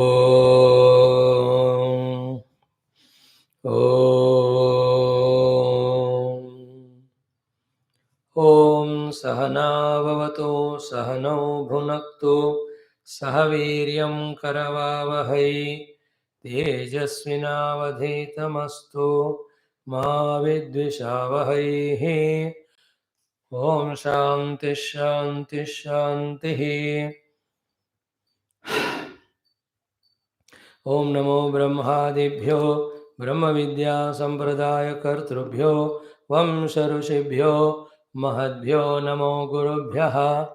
Om. Om Sahana Bhavatu Sahano Bhunaktu Sahaviryam Karavavahai Tejasvinavadhitamastu Ma Vidvishavahai. Om Shanti Shanti Shanti. Om Namo Brahmadibhyo Brahma Vidya Sampradaya Kartrubhyo Vamsha Rushibhyo Mahadbhyo Namo Gurubhyaha.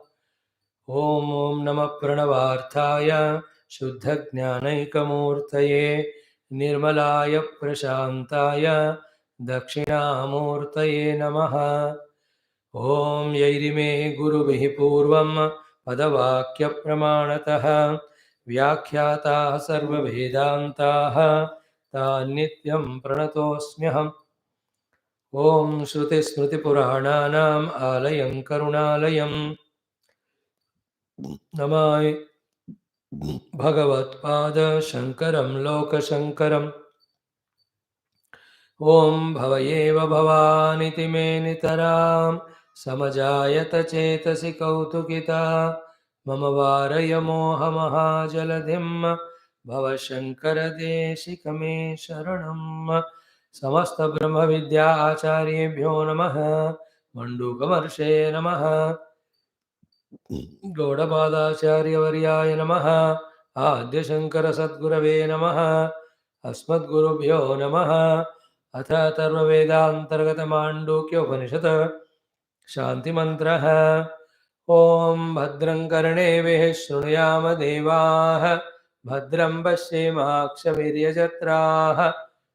Om Om Namah Pranavarthaya Shuddha Jnanaikamurtaye Nirmalaya Prashantaya Dakshinamurtaye Namaha. Om Yairime Gurubihi Purvam Padavakya Pramanataha Vyakhyataha Sarva Vedantaha Tanityam Pranatosmyaham. Om Shruti Smriti Purananam Alayam Karunalayam Namai Bhagavat Pada Shankaram Loka Shankaram. Om Bhavayeva Bhavaniti Me Nitaram Samajayata Chetasi Kautukita Mama Varaya Moha Mahajaladhim Bhava Shankara Deshikame Sharanam. Samasta Brahma Vidya Acharyebhyo Namaha Mandukamarshaya Namaha Gaudapadacharya Varyaya Namaha Adya Shankara Sadgurave Namaha Asmadgurubhyo Namaha Atha Tarva Vedantargata Mandukya Upanishad Shanti Mantraha. Om Bhadram Karnevehi Shrunuyama Devaha Bhadram Pashyemakshaviryajatraha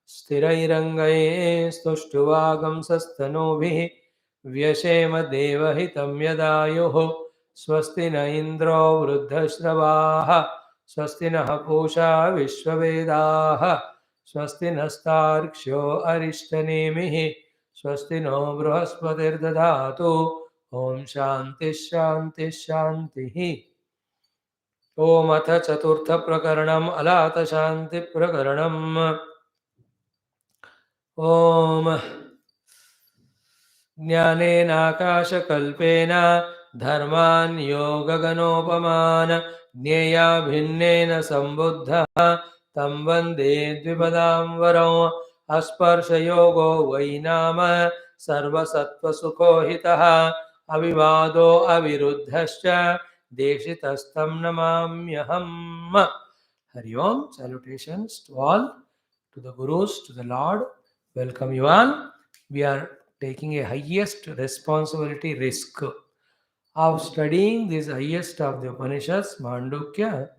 Sthirairangaye Stuštuvagam Sastanobhihi Vyashema Devahitam Yadayuho Swasti na Indro Vruddhashravah Swasti na Pusha Vishwavedah Swasti nastarksho Arishtanemihi Swasti no Bruhaspatir Dadatu. Om Shanti Shanti Shanti. Om Atha Chaturtha Prakaranam Alatha Shanti Prakaranam. Om Jnanena Akashakalpena Dharman Yogaganopamana Jneya Bhinnena Sambuddha Tam Vande Dvipadamvaram. Asparsha Yogo Vainama Sarva Sattva Sukhohitaha Avivado Aviruddhascha Deshitastam Namamyaham. Hari Om. Salutations to all, to the Gurus, to the Lord. Welcome you all. We are taking a highest responsibility risk of studying this highest of the Upanishads, Mandukya,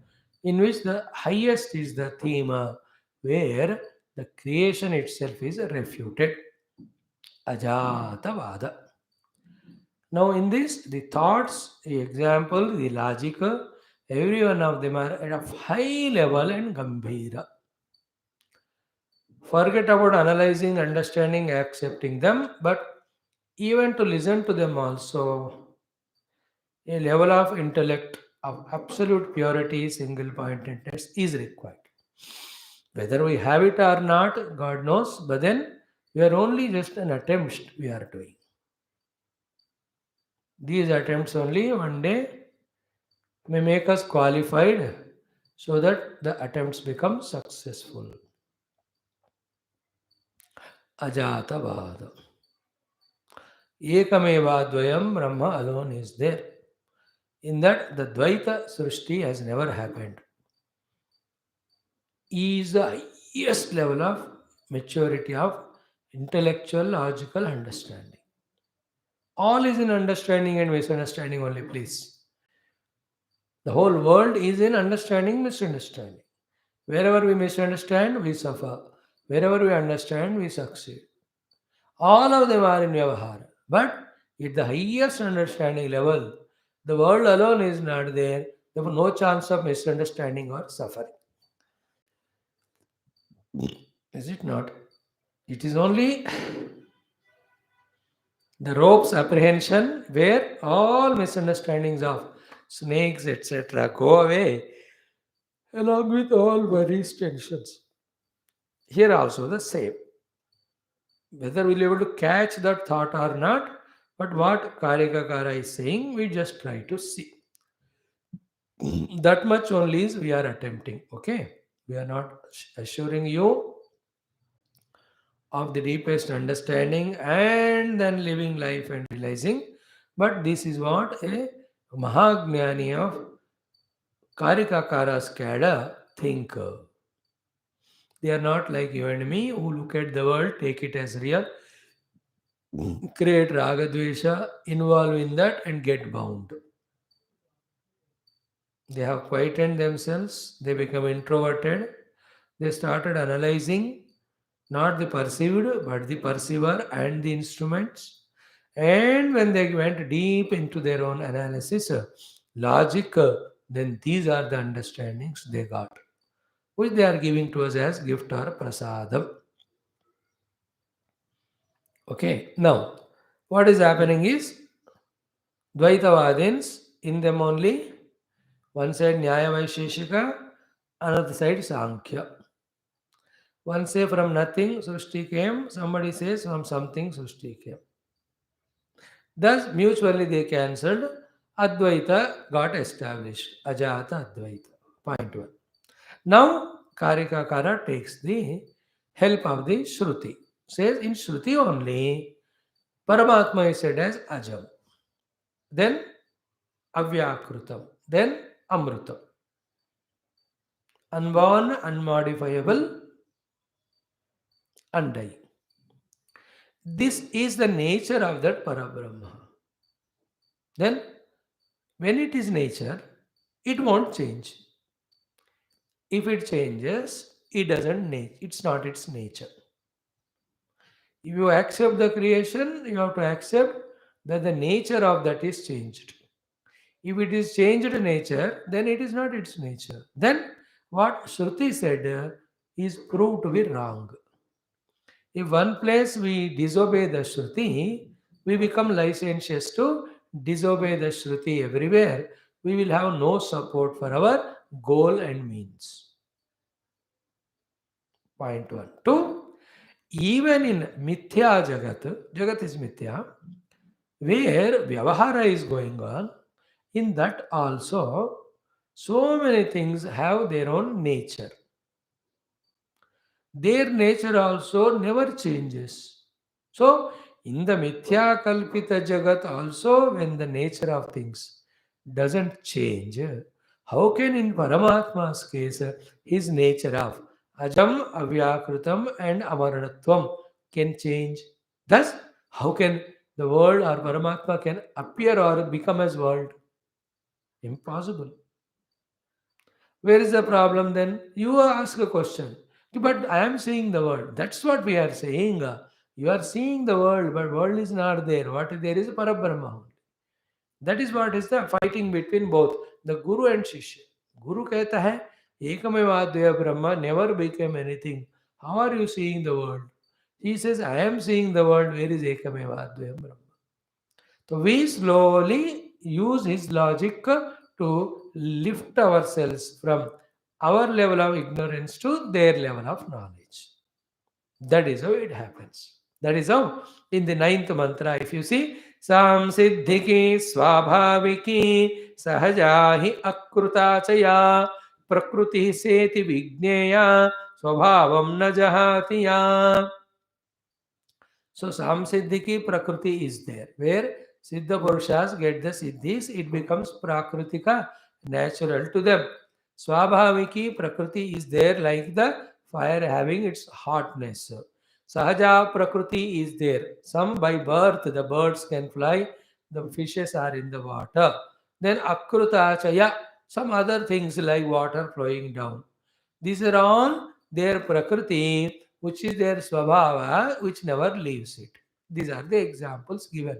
in which the highest is the theme where the creation itself is refuted. Ajatavada. Now, in this, the thoughts, the example, the logic, every one of them are at a high level and gambhira. Forget about analyzing, understanding, accepting them, but even to listen to them also, a level of intellect of absolute purity, single pointedness is required. Whether we have it or not, God knows, but then we are only just an attempt we are doing. These attempts only one day may make us qualified so that the attempts become successful. Ajatavada. Ekameva Dvayam Brahma alone is there. In that, the Dvaita Srishti has never happened. He is the highest level of maturity of intellectual, logical understanding. All is in understanding and misunderstanding only, please. The whole world is in understanding, misunderstanding. Wherever we misunderstand, we suffer. Wherever we understand, we succeed. All of them are in Vyavahara. But at the highest understanding level, the world alone is not there. Therefore, no chance of misunderstanding or suffering. Is it not? It is only the rope's apprehension where all misunderstandings of snakes, etc., go away. along with all worries, tensions. Here also the same. Whether we'll be able to catch that thought or not, but what Karikakara is saying, we just try to see. That much only is we are attempting. Okay, we are not assuring you of the deepest understanding and then living life and realizing. But this is what a Mahagnani of Karikakara's Kada think. They are not like you and me who look at the world, take it as real, create ragadvesha, involve in that and get bound. They have quietened themselves, they become introverted, they started analyzing not the perceived but the perceiver and the instruments. And when they went deep into their own analysis, logic, then these are the understandings they got, which they are giving to us as gift or prasadam. Okay, now what is happening is Dvaitavadins, in them only, one side Nyaya Vaisheshika, another side Sankhya. One say from nothing Srishti came, somebody says from something Srishti came. Thus, mutually they cancelled. Advaita got established. Ajata Advaita. Point one. Now, Karikakara takes the help of the Shruti. Says in Shruti only, Paramatma is said as Ajam. Then Avyakrutam. Then Amrutam. Unborn, unmodifiable, undying. This is the nature of that Parabrahma. Then, when it is nature, it won't change. If it changes, it doesn't it's not its nature. If you accept the creation, you have to accept that the nature of that is changed. If it is changed nature, then it is not its nature. Then what Shruti said is proved to be wrong. If one place we disobey the Shruti, we become licentious to disobey the Shruti everywhere. We will have no support for our goal and means. Point one. Two, even in Mithya Jagat, Jagat is Mithya, where Vyavahara is going on, in that also, so many things have their own nature. Their nature also never changes. So, in the Mithya Kalpita Jagat also, when the nature of things doesn't change, how can in Paramatma's case his nature of Ajam, Avyakrutam and Amaranatvam can change? Thus, how can the world or Paramatma can appear or become as world? Impossible. Where is the problem then? You ask a question. But I am seeing the world. That's what we are saying. You are seeing the world, but world is not there. What is there is Parabrahma. That is what is the fighting between both the Guru and Shishya. Guru कहता है Ekamevadvaya Brahma never became anything. How are you seeing the world? He says, I am seeing the world. Where is Ekamevadvaya Brahma? So we slowly use his logic to lift ourselves from our level of ignorance to their level of knowledge. That is how it happens. That is how in the ninth mantra, if you see, Samsiddhiki Swabhaviki Sahajahi Akrutachaya Prakruti Seti Vigneya Swabhavam Najahatiya. So Samsiddhiki Prakriti is there. Where Siddha Purushas get the Siddhis, it becomes Prakritika, natural to them. Swabhaviki Prakriti is there like the fire having its hotness. Sahaja Prakriti is there. Some by birth, the birds can fly, the fishes are in the water. Then Akrutachaya, some other things like water flowing down. These are all their Prakriti, which is their Swabhava, which never leaves it. These are the examples given.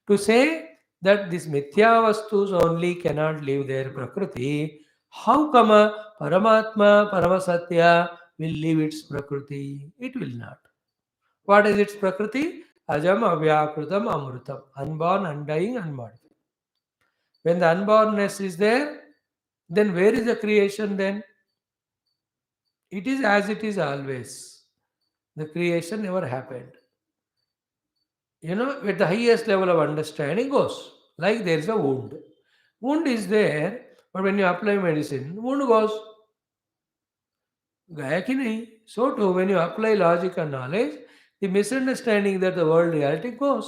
To say that these Mithya Vastus only cannot leave their Prakriti, how come a Paramatma, Paramasatya will leave its Prakriti? It will not. What is its Prakriti? Ajam, Avyakrutam, Amrutam. Unborn, undying, unmodified. When the unbornness is there, then where is the creation then? It is as it is always. The creation never happened. At the highest level of understanding goes. Like there is a wound. Wound is there, but when you apply medicine, wound goes. गया कि नहीं? So too, when you apply logic and knowledge, the misunderstanding that the world reality goes.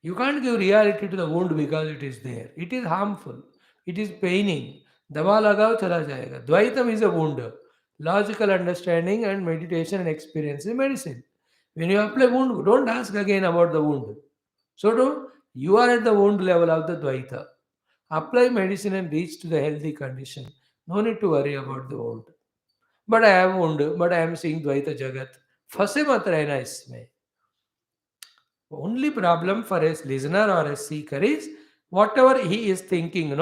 You can't give reality to the wound because it is there. It is harmful. It is paining. दवा लगाओ चला जाएगा. Dvaitam is a wound. Logical understanding and meditation and experience is medicine. When you apply wound, don't ask again about the wound. So do you are at the wound level of the Dvaita. Apply medicine and reach to the healthy condition. No need to worry about the wound. But I am wound, but I am seeing Dvaita Jagat. फंसे मत रहना इसमें. Only problem for a listener or a seeker is whatever he is thinking,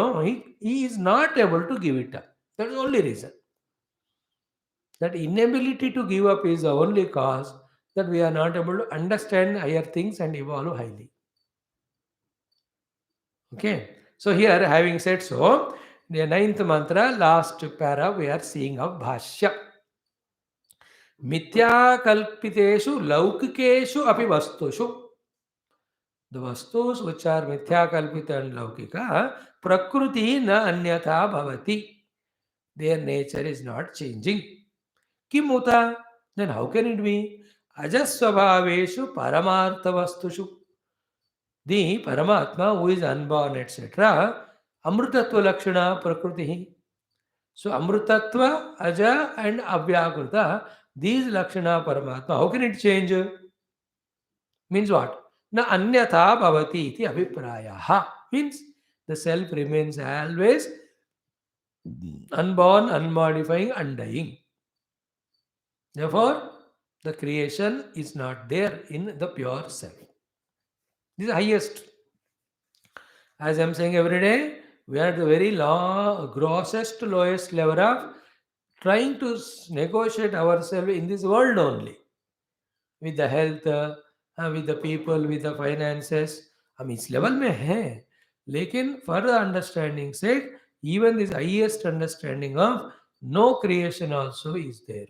he is not able to give it up. That's the only reason. That inability to give up is the only cause that we are not able to understand higher things and evolve highly. Okay. So here, having said so, the ninth mantra, last para, we are seeing of Bhashya. Mithyakalpiteshu laukikeshu api vastushu. The vastus which are mithyakalpita and laukika, prakriti na anyatha bhavati. Their nature is not changing. Kimuta? Then how can it be? Ajasvabhaveshu paramartha vastushu. The Paramatma who is unborn, etc. Amrutatva lakshana prakriti. So Amrutatva, Aja and Abhyakrita, these lakshana Paramatma, how can it change? Means what? Na anyatha bhavati iti abhiprayaha. Means the self remains always unborn, unmodifying, undying. Therefore, the creation is not there in the pure self. This is the highest. As I am saying every day, we are at the very grossest, lowest level of trying to negotiate ourselves in this world only. With the health, with the people, with the finances. हम इस level में हैं. लेकिन for the understanding sake, even this highest understanding of no creation also is there.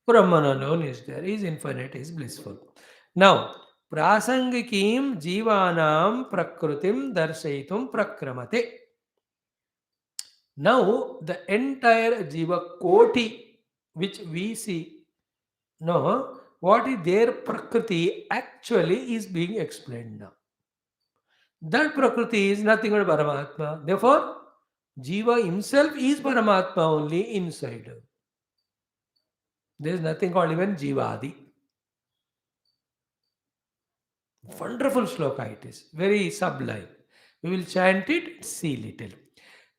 Brahman alone is there, is infinite, is blissful. Now, prasangikim jivanam prakrutim darsaitum prakramate. Now, the entire jiva koti which we see, what is their prakriti actually is being explained now. That prakriti is nothing but Paramatma. Therefore, jiva himself is Paramatma only inside. There is nothing called even Jivadi. Wonderful shloka it is. Very sublime. We will chant it, see little.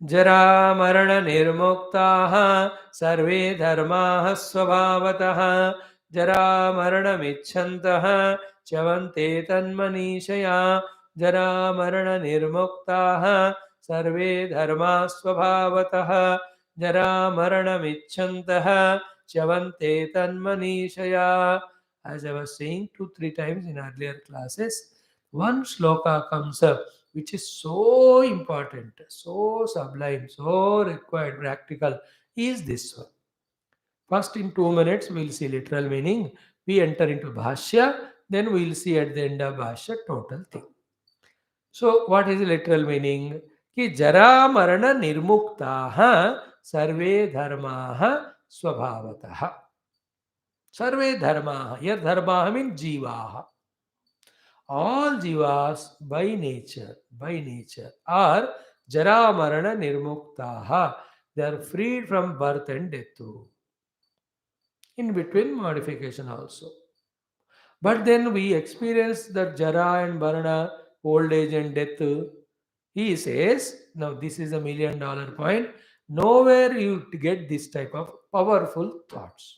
Jara marana nirmuktaha sarve dharmaha svabhavataha jara marana michantaha chavante tanmanishaya jara marana nirmuktaha sarve dharma svabhavataha jara marana michantaha chavante tanmanishaya. As I was saying 2-3 times in earlier classes, one shloka comes up which is so important, so sublime, so required, practical, is this one. First, in 2 minutes, we will see literal meaning. We enter into Bhashya, then we will see at the end of Bhashya total thing. So, what is the literal meaning? Ki jara marana nirmuktaha sarve dharmaha swabhavataha. Sarve dharmaha. Here dharmaha means jivaha. All jivas by nature are jara marana nirmuktaha. They are freed from birth and death too. In between modification also. But then we experience the jara and marana, old age and death. He says, now this is a $1,000,000 point. Nowhere you get this type of powerful thoughts.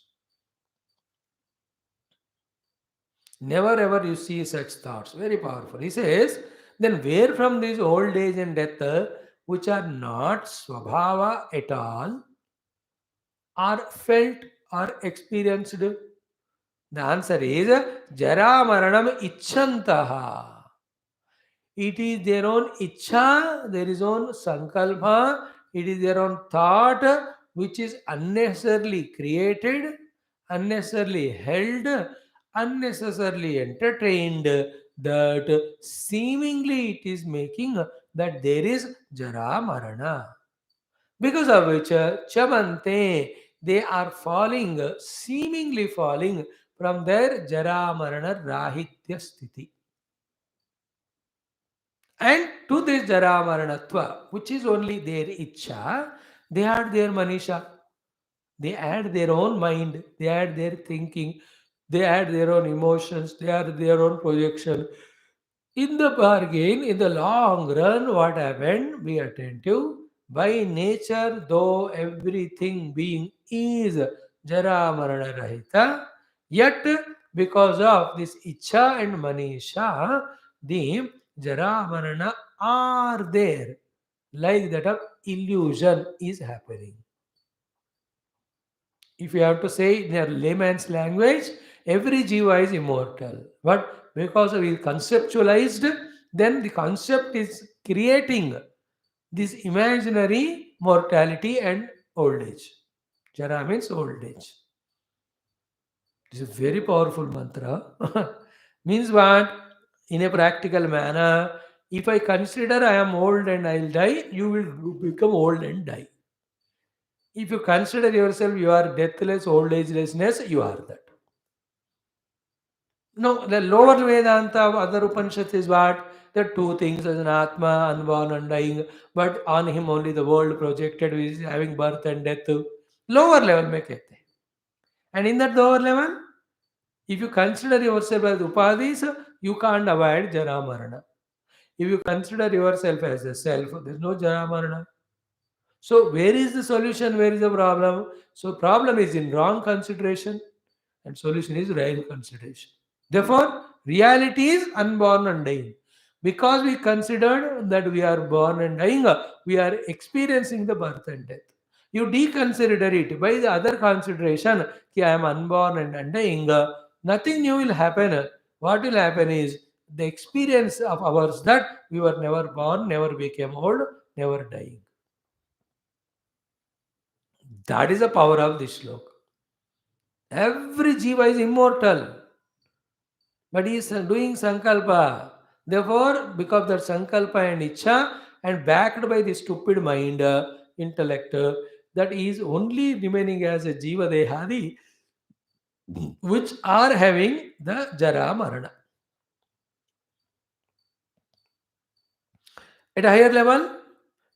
Never ever you see such thoughts. Very powerful. He says, then where from this old age and death, which are not swabhava at all, are felt or experienced? The answer is jara maranam icchantaha. It is their own ichha, there is own sankalpa It is their own thought which is unnecessarily created, unnecessarily held, unnecessarily entertained, that seemingly it is making that there is Jara Marana. Because of which Chamante, they are falling, seemingly falling from their Jara Marana Rahitya Sthiti. And to this Jara Maranatva, which is only their Icha, they had their Manisha, they add their own mind, they add their thinking, they add their own emotions, they add their own projection. In the bargain, in the long run, what happened? Be attentive. By nature, though everything being is Jara Marana Rahita, yet because of this Icha and Manisha, the Jara Marana are there. Like that of illusion is happening. If you have to say in a layman's language, every jiva is immortal. But because we conceptualized, then the concept is creating this imaginary mortality and old age. Jara means old age. This is a very powerful mantra. Means what? In a practical manner, if I consider I am old and I'll die, you will become old and die. If you consider yourself you are deathless, old agelessness, you are that. No, the lower Vedanta of other Upanishads is what? The two things as an Atma, unborn, undying, but on him only the world projected is having birth and death. Lower level में कहते हैं. And in that lower level, if you consider yourself as upadhis, you can't avoid Jara Marana. If you consider yourself as a self, there is no Jara Marana. So where is the solution? Where is the problem? So problem is in wrong consideration and solution is right consideration. Therefore, reality is unborn and dying. Because we considered that we are born and dying, we are experiencing the birth and death. You deconsider it by the other consideration, ki I am unborn and undying, nothing new will happen. What will happen is the experience of ours that we were never born, never became old, never dying. That is the power of this slok. Every jiva is immortal. But he is doing sankalpa. Therefore, because of that sankalpa and icha, and backed by the stupid mind, intellect, that is only remaining as a jiva dehadi, which are having the jara marana. At a higher level,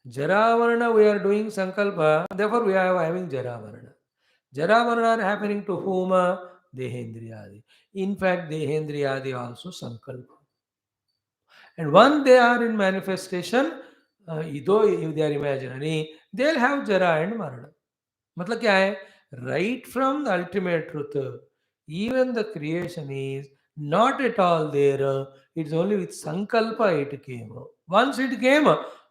jara marana we are doing sankalpa, therefore we are having jara marana. Jara marana are happening to whom? Dehendriyadi. In fact, Dehendriyadi also sankalpa. And when they are in manifestation, though if they are imaginary, they'll have Jara and Marana. मतलब क्या है? Right from the ultimate truth, even the creation is not at all there. It's only with Sankalpa it came. Once it came,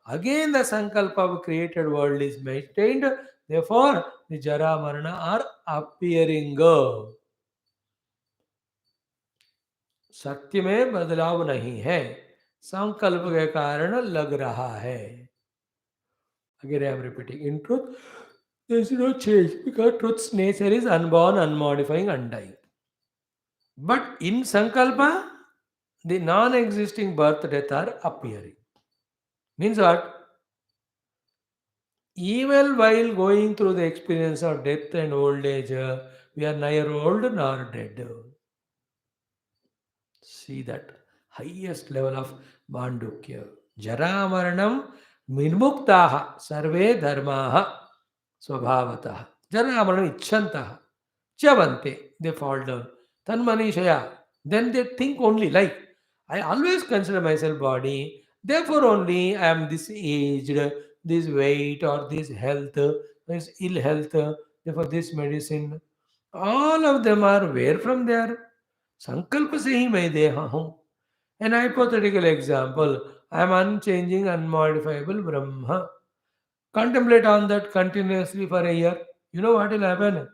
again the Sankalpa of created world is maintained. Therefore, the Jara Marana are appearing. सत्य में बदलाव नहीं है, संकल्प के कारण लग रहा है. Again, I am repeating. In truth, there is no change because truth's nature is unborn, unmodifying, undying. But in Sankalpa, the non existing birth, death are appearing. Means what? Even while going through the experience of death and old age, we are neither old nor dead. See that highest level of Mandukya. Jara Maranam Minmuktaha Sarve Dharmaha Swabhavataha. Jara Maranam Ichhantaha. Chavante. They fall down. Tanmanishaya. Then they think only like, I always consider myself body. Therefore only I am this aged, this weight or this health, this ill health. Therefore this medicine. All of them are where from there? संकल्प से ही मैं देहा हूं. An hypothetical example, I am unchanging, unmodifiable Brahma. Contemplate on that continuously for a year. You know what will happen?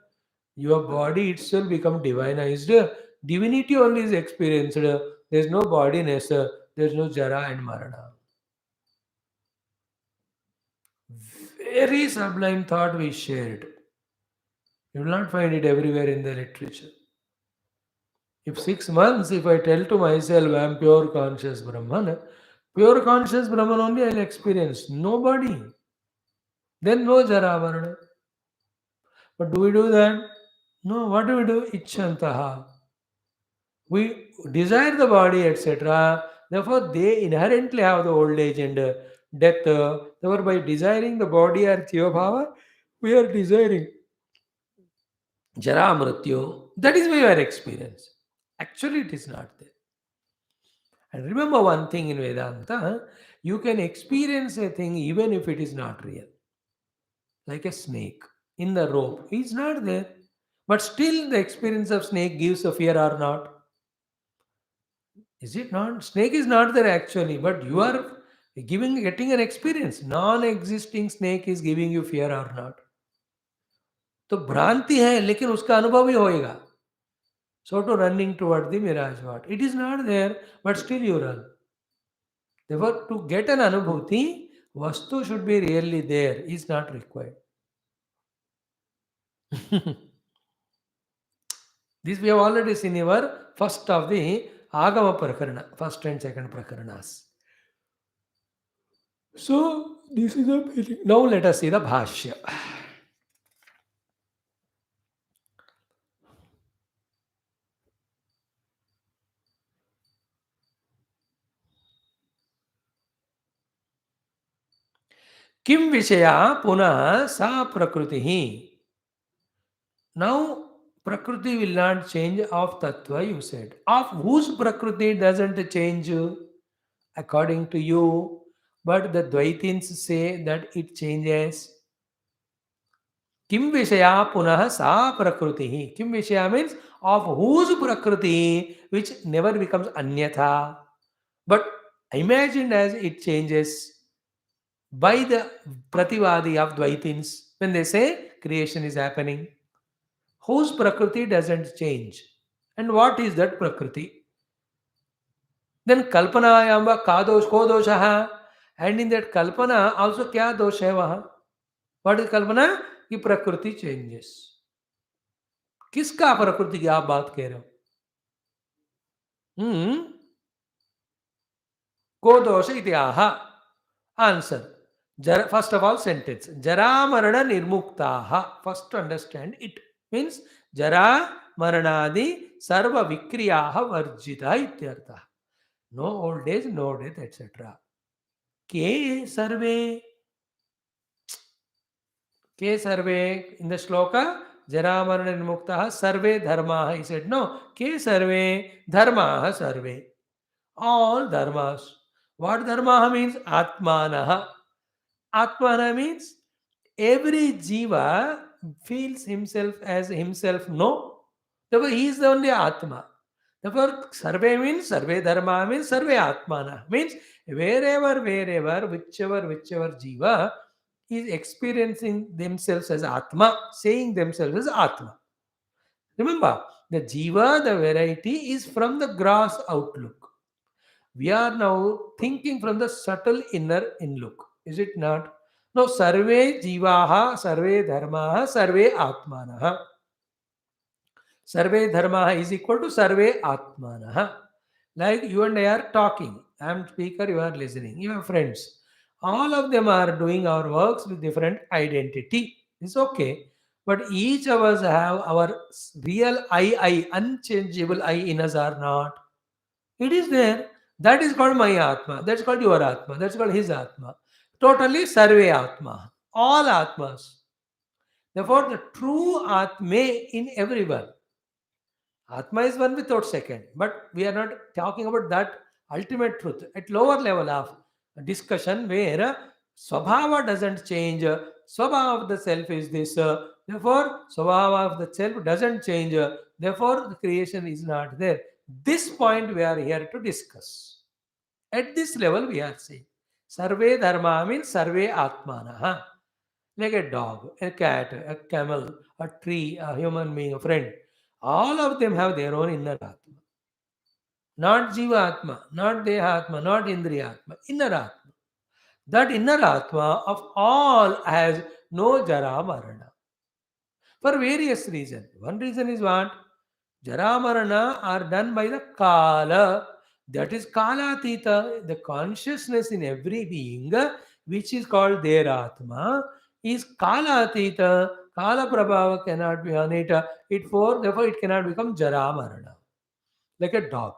Your body itself become divinized. Divinity only is experienced. There is no bodiness. There is no jara and marana. Very sublime thought we shared. You will not find it everywhere in the literature. If 6 months, if I tell to myself I am pure conscious Brahman, pure conscious Brahman only I'll experience. Nobody. Then no Jaravarana. But do we do that? No. What do we do? Ichchantaha. We desire the body, etc. Therefore, they inherently have the old age and death. Therefore, by desiring the body or Bhava, we are desiring Jara Mrityu. That is my experience. Actually, it is not there. And remember one thing in Vedanta, you can experience a thing even if it is not real. Like a snake in the rope. It's not there. But still the experience of snake gives a fear or not. Is it not? Snake is not there actually, but you are getting an experience. Non-existing snake is giving you fear or not. तो भ्रांति है लेकिन उसका अनुभव ही होएगा. So to running toward the mirage what? It is not there, but still you run. Therefore, to get an anubhuti, vastu should be really there, is not required. This we have already seen in our first of the Agama Prakarana, first and second Prakaranas. So, this is a feeling. Now let us see the Bhashya. Kim Vishaya Puna Sa Prakriti. Now, Prakriti will not change of Tattva, you said. Of whose Prakriti doesn't change according to you, but the Dvaitins say that it changes. Kim Vishaya Punah Sa Prakriti. Kim Vishaya means of whose Prakriti which never becomes Anyatha, but imagined as it changes by the Prativadi of Dvaitins when they say creation is happening. Whose Prakriti doesn't change. And what is that Prakriti? Then Kalpanayamba Kadosh Kodoshaha. And in that Kalpana also kya dosh hai waha? What is Kalpana? कि प्रकृति changes. किसका प्रकृति की आप बात कह रहे हो? को दोष इत्याह. Answer. First of all, sentence. Jara marana nirmuktaha. First to understand it. Means jara maranadi sarva vikriyaha varjita ityartha. No old age, no death, etc. Ke sarve. Ke sarve in the shloka Jara Marana Nirmuktaha Sarve Dharmaha. He said, no, Ke Sarve Dharmaha Sarve. All dharmas. What dharmaha means? Atmanaha. Atmana means every jiva feels himself as himself. No. Therefore, he is the only Atma. Therefore, Sarve means Sarve Dharma means Sarve Atmana. Means wherever, whichever jiva is experiencing themselves as Atma, saying themselves as Atma. Remember, the Jiva, the variety is from the gross outlook. We are now thinking from the subtle inner in-look. Is it not? No, Sarve Jivaha, Sarve Dharmaha, Sarve Atmanaha. Sarve Dharmaha is equal to Sarve Atmanaha. Like you and I are talking. I am speaker, you are listening. You have friends. All of them are doing our works with different identity. It's okay. But each of us have our real I, unchangeable I in us or not. It is there. That is called my Atma. That's called your Atma. That's called his Atma. Totally Sarve Atma. All Atmas. Therefore, the true Atma in everyone. Atma is one without second. But we are not talking about that ultimate truth. At lower level of discussion where Swabhava doesn't change. Swabhava of the self is this. Therefore, Swabhava of the self doesn't change. Therefore, the creation is not there. This point we are here to discuss. At this level, we are saying Sarve Dharma means Sarve Atmana. Like a dog, a cat, a camel, a tree, a human being, a friend. All of them have their own inner Atma. Not Jiva Atma, not Deha Atma, not Indriya Atma, inner Atma. That inner Atma of all has no Jara Marana for various reasons. One reason is what? Jara Marana are done by the Kala. That is Kalatita, the consciousness in every being, which is called their Atma, is Kalatita. Kala Prabhava cannot be on it. Therefore, it cannot become Jara Marana. Like a dog.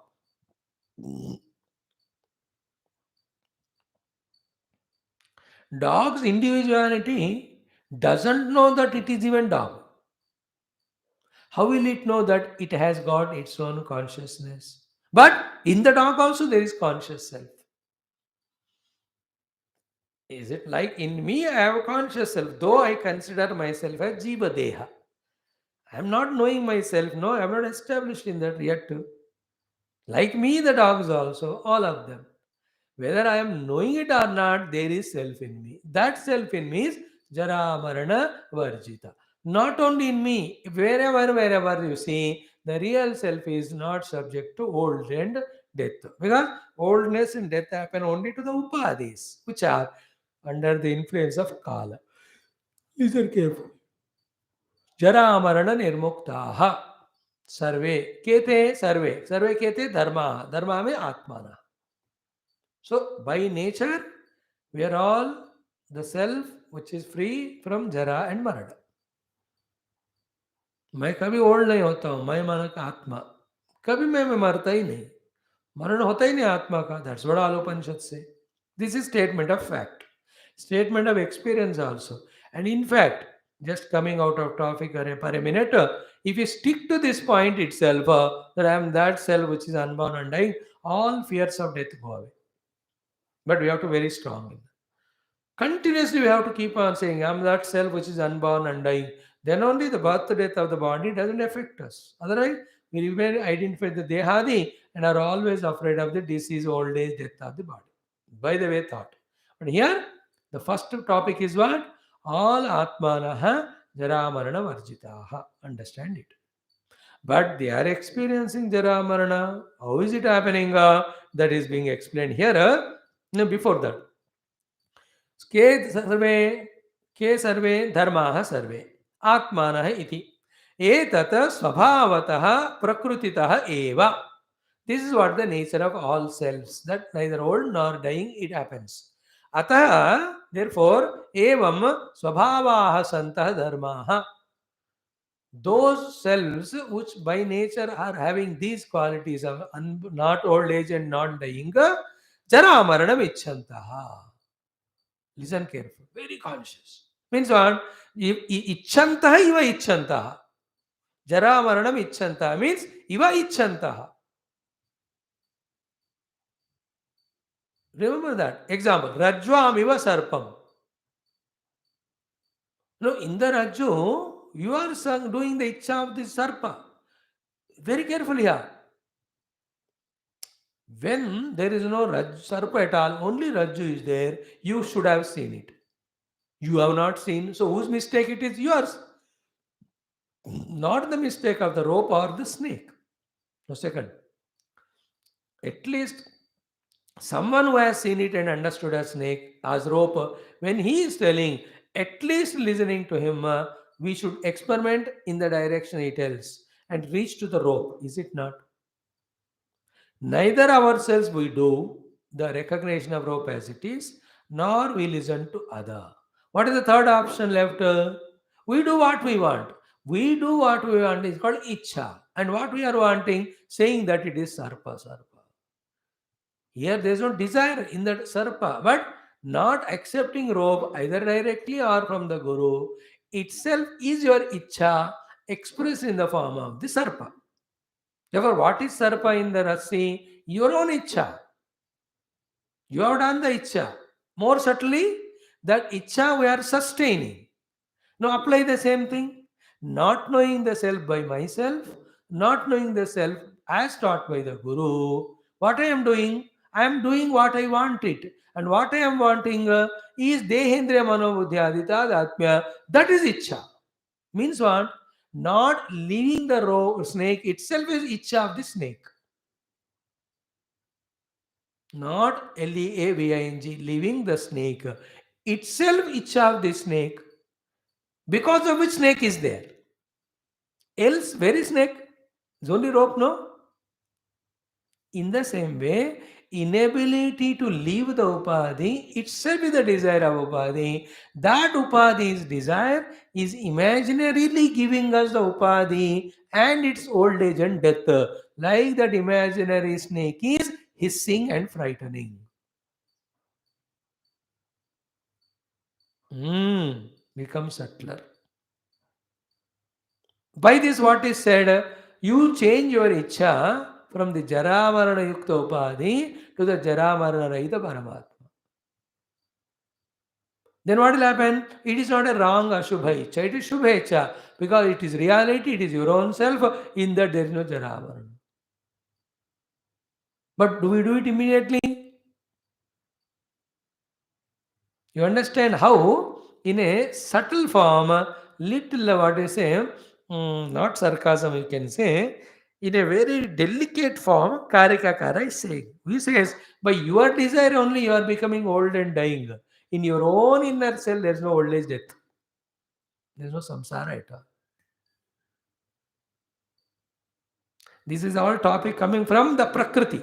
Dog's individuality doesn't know that it is even dog. How will it know that it has got its own consciousness? But in the dog also there is conscious self. Is it like in me I have a conscious self, though I consider myself a Jiva Deha. I am not knowing myself, no, I am not established in that yet. Like me, the dogs also, all of them. Whether I am knowing it or not, there is self in me. That self in me is Jara Marana Varjita. Not only in me, wherever you see, the real self is not subject to old and death. Because oldness and death happen only to the upadis, which are under the influence of Kala. Listen carefully. Jara Marana Nirmuktaha. Sarve. Kete Sarve. Sarve Kete Dharma. Dharma में आत्माना. So, by nature, we are all the self which is free from jara and marana. मैं कभी old नहीं होता हूँ, मैं माना का आत्मा कभी मैं मरता ही नहीं, मरण होता ही नहीं आत्मा का. दैट्स व्हाट ऑल उपनिषद से. This is statement of fact, statement of experience also. And in fact, just coming out of topic for a minute, if you stick to this point itself, that I am that self which is unborn and dying, all fears of death go away. But we have to be very strong in that. Continuously, we have to keep on saying, I'm that self which is unborn and dying. Then only the birth death of the body doesn't affect us. Otherwise, we remain identified the dehadi and are always afraid of the disease, old age, death of the body. By the way, thought. But here, the first topic is what? All atmanaha jara marana varjitaha. Understand it. But they are experiencing jara marana. How is it happening? That is being explained here. No, before that. के सर्वे धर्माः सर्वे आत्मानः इति एतत् स्वभावतः प्रकृतितः एव. This is what the nature of all selves, that neither old nor dying it happens. अतः therefore एवं स्वभावाः सन्तः धर्माः. Those selves which by nature are having these qualities of not old age and not dying, jara maranam ichhantaha. Listen carefully, very conscious. Means what? Ichhantaha iva ichhantaha. Jara maranam ichhantaha means iva ichhantaha. Remember that. Example, Rajvam iva sarpam. No, in the Rajju, you are doing the ichha of the sarpa. Very carefully here. When there is no sarpa at all, only Rajju is there, you should have seen it. You have not seen, so whose mistake it is? Yours. Not the mistake of the rope or the snake. No, second. At least someone who has seen it and understood a snake as rope, when he is telling, at least listening to him, we should experiment in the direction he tells and reach to the rope. Is it not? Neither ourselves we do the recognition of rope as it is, nor we listen to other. What is the third option left? We do what we want. We do what we want is called ichha. And what we are wanting, saying that it is sarpa, sarpa. Here there is no desire in that sarpa, but not accepting rope either directly or from the guru itself is your ichha expressed in the form of the sarpa. Therefore, what is sarpa in the rassi? Your own ichha. You have done the ichha. More subtly, that ichha we are sustaining. Now apply the same thing. Not knowing the self by myself, not knowing the self as taught by the guru. What I am doing? I am doing what I want it. And what I am wanting is dehendriya manobuddhyadita atmya. That is ichha. Means what? Not leaving the snake itself is ichha of the snake. Not Leaving, leaving the snake. Itself itch of the snake, because of which snake is there. Else, where is snake? It's only rope, no? In the same way, inability to leave the upadhi itself is the desire of upadhi. That upadhi's desire is imaginarily giving us the upadhi and its old age and death. Like that imaginary snake is hissing and frightening. Becomes subtler. By this, what is said? You change your icha from the Jara Marana Yukta Upadhi to the Jara Marana Rahita Paramatma. Then what will happen? It is not a wrong Ashubha icha, it is Shubha icha, because it is reality, it is your own self, in that there is no Jara Marana. But do we do it immediately? You understand how, in a subtle form, little what you say, not sarcasm, you can say, in a very delicate form, Karikakara is saying. He says, by your desire only you are becoming old and dying. In your own inner self, there is no old age death. There is no samsara at all. This is all topic coming from the Prakriti.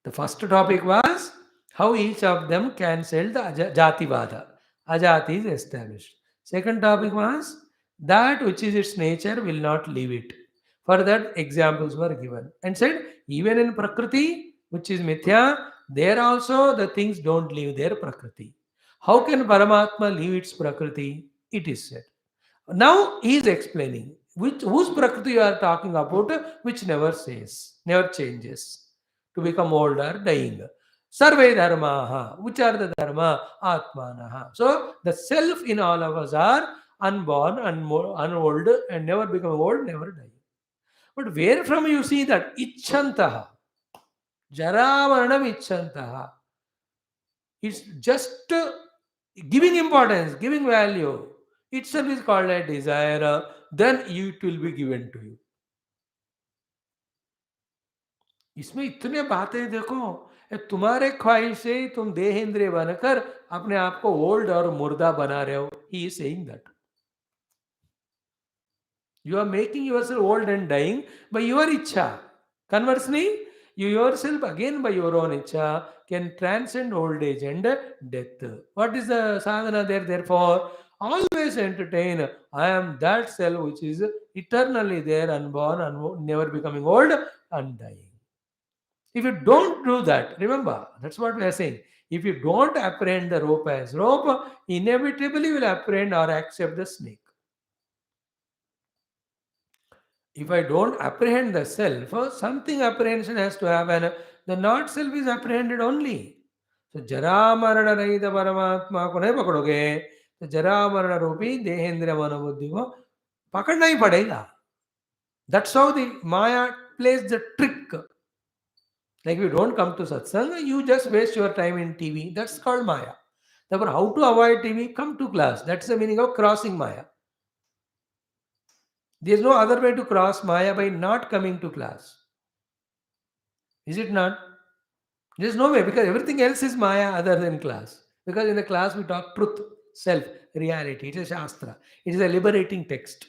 The first topic was how each of them cancelled the Jativada. Ajati is established. Second topic was that which is its nature will not leave it. For that, examples were given. And said, even in Prakriti, which is Mithya, there also the things don't leave their Prakriti. How can Paramatma leave its Prakriti? It is said. Now he is explaining whose Prakriti you are talking about, which never says, never changes, to become old or dying. Sarve dharmaha, which are the dharma? Atmanaha. So the self in all of us are unborn, unold, and never become old, never die. But where from you see that ichantaha, jaravaranam ichantaha, it's just giving importance, giving value. Itself is called a desire, then it will be given to you. इसमें इतने बातें देखो, तुम्हारे ख्वाहिश से ही तुम देह इंद्रिय बनकर अपने आप को ओल्ड और मुर्दा बना रहे हो. He is saying that you are making yourself old and dying by your icha. Conversely, you yourself again by your own icha can transcend old age and death. What is the sadhana there? Therefore, always entertain. I am that self which is eternally there, unborn, never becoming old, undying. If you don't do that, remember, that's what we are saying. If you don't apprehend the rope as rope, inevitably will apprehend or accept the snake. If I don't apprehend the self, something apprehension has to happen. The not self is apprehended only. So जरा मरण रहित परमात्मा को नहीं पकड़ोगे तो जरा मरण रूपी देहेंद्र मनोबुद्धि को पकड़ना ही पड़ेगा. That's how the Maya plays the trick. Like if you don't come to satsang, you just waste your time in TV. That's called Maya. Therefore, how to avoid TV? Come to class. That's the meaning of crossing Maya. There is no other way to cross Maya by not coming to class. Is it not? There is no way, because everything else is Maya other than class. Because in the class we talk truth, self, reality. It is Shastra. It is a liberating text.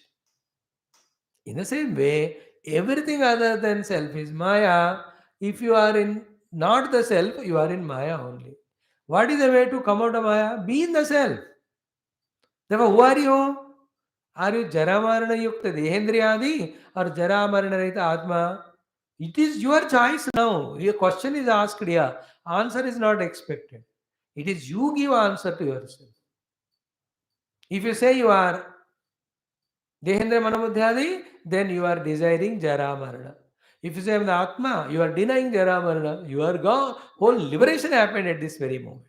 In the same way, everything other than self is Maya. If you are in not the self, you are in Maya only. What is the way to come out of Maya? Be in the self. Therefore, who are you? Are you Jaramarana Yukta Dehendriyadi or Jaramarana Rita Atma? It is your choice now. Your question is asked here. Answer is not expected. It is you give answer to yourself. If you say you are Dehendra Manabuddhyadi, then you are desiring Jara Marana. If you say I am the Atma, you are denying Jara Marana. You are gone. Whole liberation happened at this very moment.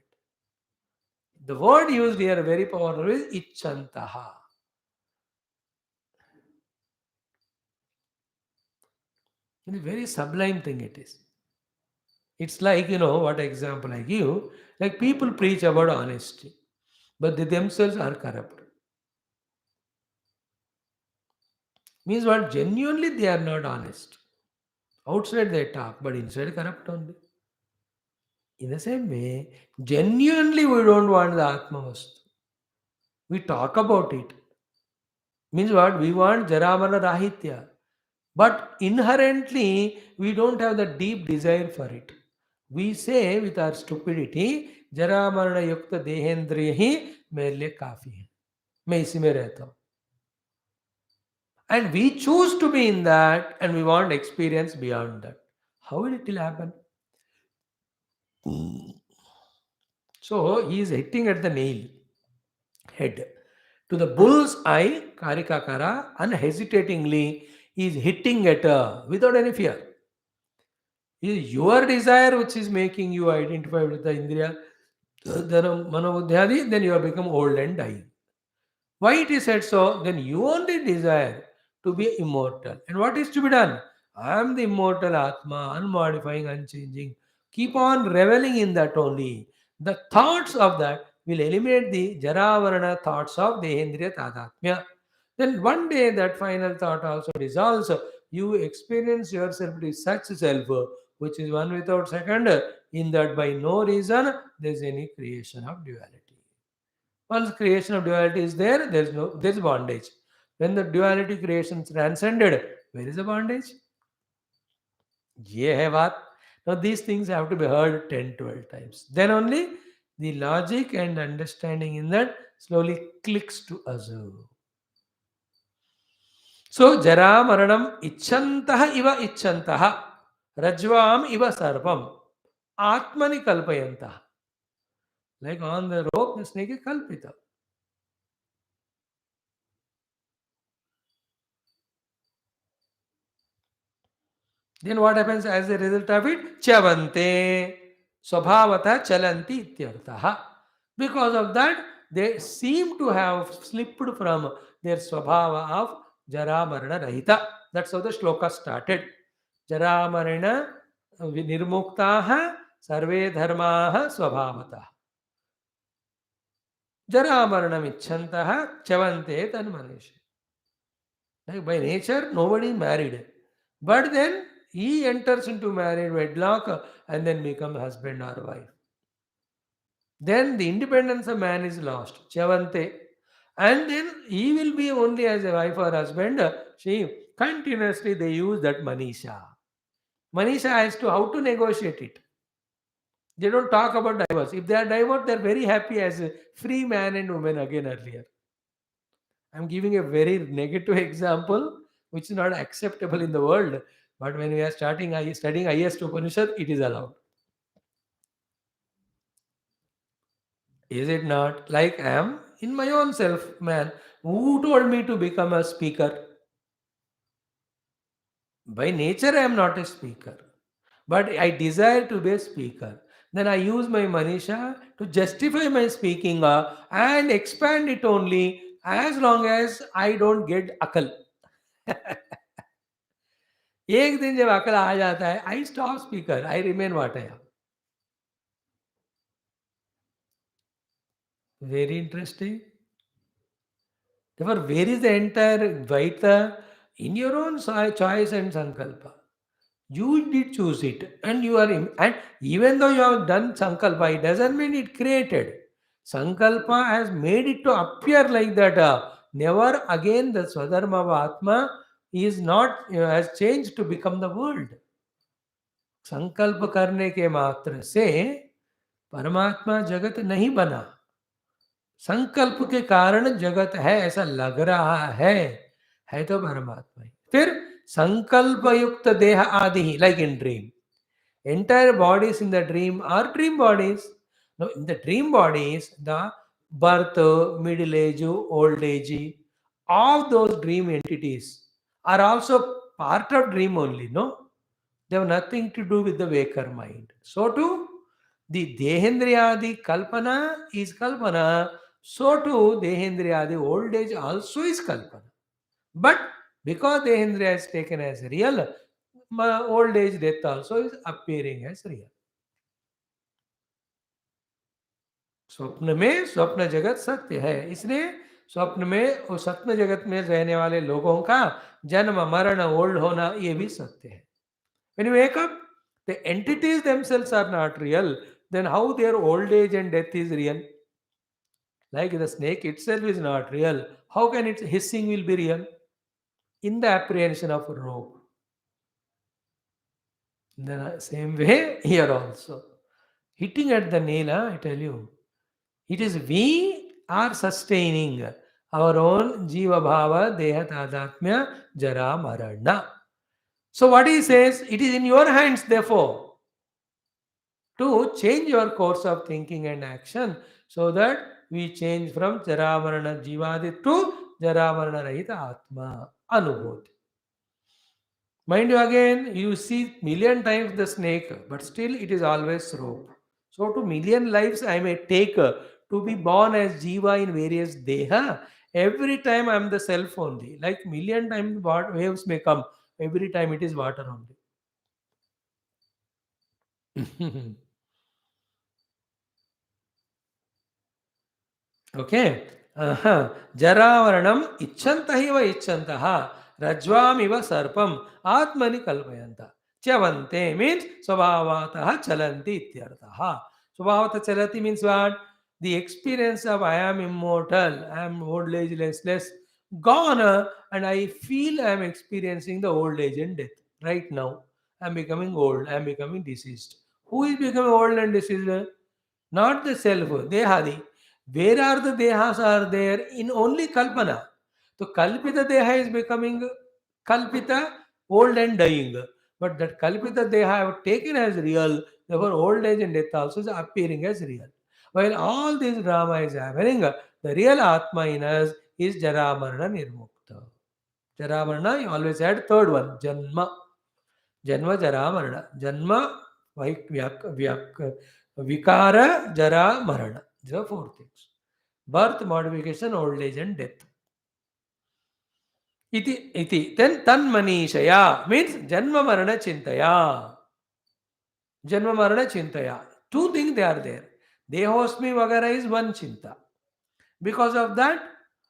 The word used here very powerful is Icchantaha. It's a very sublime thing it is. It's like, what example I give, like people preach about honesty, but they themselves are corrupt. Means what? Genuinely they are not honest. Outside they talk, but inside corrupt only. In the same way, genuinely we don't want the Atma Vastu. We talk about it. Means what? We want Jaramana Rahitya. But inherently, we don't have the deep desire for it. We say with our stupidity, Jaramana Yukta Dehendriya hi mere liye काफी है. मैं इसी में रहता हूँ. And we choose to be in that and we want experience beyond that. How will it will happen? So he is hitting at the nail head. To the bull's eye, Karikakara unhesitatingly is hitting at without any fear. It is your desire which is making you identify with the Indriya, the Manobuddhyadi, then you have become old and dying. Why it is said so? Then you only desire to be immortal. And what is to be done? I am the immortal Atma, unmodifying, unchanging. Keep on reveling in that only. The thoughts of that will eliminate the Jaravarana thoughts of the Dehendriya Tadatmya. Then one day that final thought also dissolves. You experience yourself to such self, which is one without second, in that by no reason there is any creation of duality. Once creation of duality is there, there's bondage. When the duality creation is transcended, where is the bondage? ये है बात. Now these things have to be heard 10, 12 times. Then only the logic and understanding in that slowly clicks to us. So jara maranam ichantah iva ichantah rajvam iva sarvam atmani kalpayantah. Like on the rope, the snake is kalpita. Then what happens as a result of it? Chavante swabhavata chalanti ityartha. Because of that, they seem to have slipped from their swabhava of jara marana rahita. That's how the shloka started. Jara marana nirmuktaha sarve dharmaha swabhavata. Jara maranam icchantaha chavante tanmanesh. Like by nature, nobody is married. But then he enters into married wedlock and then becomes husband or wife. Then the independence of man is lost. Chavante. And then he will be only as a wife or husband. She continuously they use that Manisha. Manisha as to how to negotiate it. They don't talk about divorce. If they are divorced, they are very happy as a free man and woman again earlier. I'm giving a very negative example, which is not acceptable in the world. But when we are studying highest Upanishad, it is allowed. Is it not? Like I am in my own self, man. Who told me to become a speaker? By nature, I am not a speaker. But I desire to be a speaker. Then I use my Manisha to justify my speaking and expand it only as long as I don't get akal. एक दिन जब अकल आ जाता है I stop speaker I remain what I am very interesting therefore where is the entire vaita in your own choice and sankalpa you did choose it and you are and even though you have done sankalpa it doesn't mean it created sankalpa has made it to appear like that never again the swadharma of atma is not has changed to become the world संकल्प करने के मात्र से परमात्मा जगत नहीं बना संकल्प के कारण जगत है ऐसा लग रहा है तो परमात्मा ही फिर संकल्प युक्त देह आदि ही like in dream entire bodies in the dream are dream bodies no in the dream bodies the birth middle age old age all those dream entities are also part of dream only no they have nothing to do with the waker mind. So too, the Dehendriyadi Kalpana is Kalpana. So too, Dehendriyadi old age also is Kalpana. But because Dehendriya is taken as real, old age death also is appearing as real. स्वप्न में स्वप्न जगत सत्य है इसलिए स्वप्न में और स्वप्न जगत में रहने वाले लोगों का जन्म मरण ओल्ड होना ये भी सत्य है. When you wake up, the entities themselves are not real. then how their old age and death is real? Like the snake itself is not real. How can its hissing will be real? In the apprehension of a rope. Then same way here also. Hitting at the nail, I tell you. It is we are sustaining our own jiva bhava, deha tadatmya, jara marana. So what he says, it is in your hands, therefore, to change your course of thinking and action so that we change from jara marana jivadi to jara marana rahita atma anubhuti. Mind you, again, you see million times the snake, but still it is always rope. So, to million lives I may take to be born as Jiva in various deha. Every time I am the self only. Like million times waves may come. Every time it is water only. Okay. Jaravaranam ichantahiva ichantaha rajvamiva sarpam atmani kalpayanta. Chavante means swabhavataha chalanti ityartaha. Swabhavata chalati means what? The experience of I am immortal, I am old age less gone, and I feel I am experiencing the old age and death. Right now, I am becoming old, I am becoming deceased. Who is becoming old and deceased? Not the self, dehadi. Where are the dehas are there? In only kalpana. So kalpita deha is becoming kalpita, old and dying. But that kalpita deha I have taken as real, therefore old age and death also is appearing as real. While all this drama is happening, the real Atma in us is Jara Marana Nirmukta. Jara Marana, you always add third one, Janma. Janma Jara Marana. Janma, Vikara, Jara, Marana. These are four things. Birth, modification, old age, and death. Iti. Then Tanmanishaya means Janma Marana Chintaya. Janma Marana Chintaya. Two things they are there. Dehosmi Vagara is one Chinta. Because of that,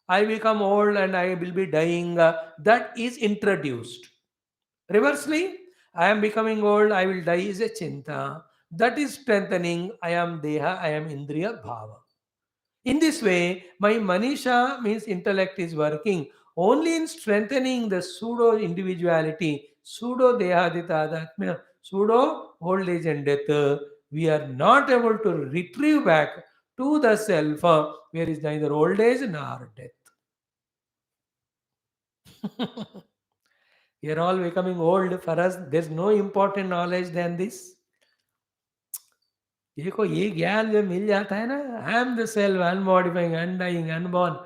I become old and I will be dying. That is introduced. Reversely, I am becoming old, I will die is a chinta. That is strengthening. I am deha, I am indriya bhava. In this way, my manisha means intellect is working only in strengthening the pseudo individuality, pseudo dehadita, pseudo old age and death. We are not able to retrieve back to the self where is neither old age nor death. We are all becoming old. For us, there's no important knowledge than this. देखो ये ज्ञान जब मिल जाता है ना, I am the self unmodifying undying unborn,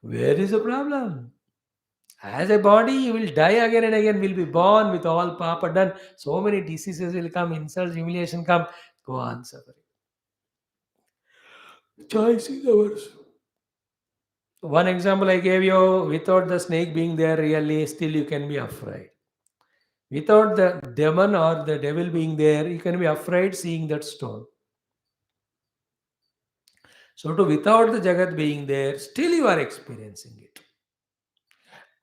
where is the problem? As a body, you will die again and again, will be born with all papa done. So many diseases will come, insults, humiliation come, go on suffering. Choice is ours. One example I gave you, without the snake being there, really, still you can be afraid. Without the demon or the devil being there, you can be afraid seeing that stone. So, to without the Jagat being there, still you are experiencing it.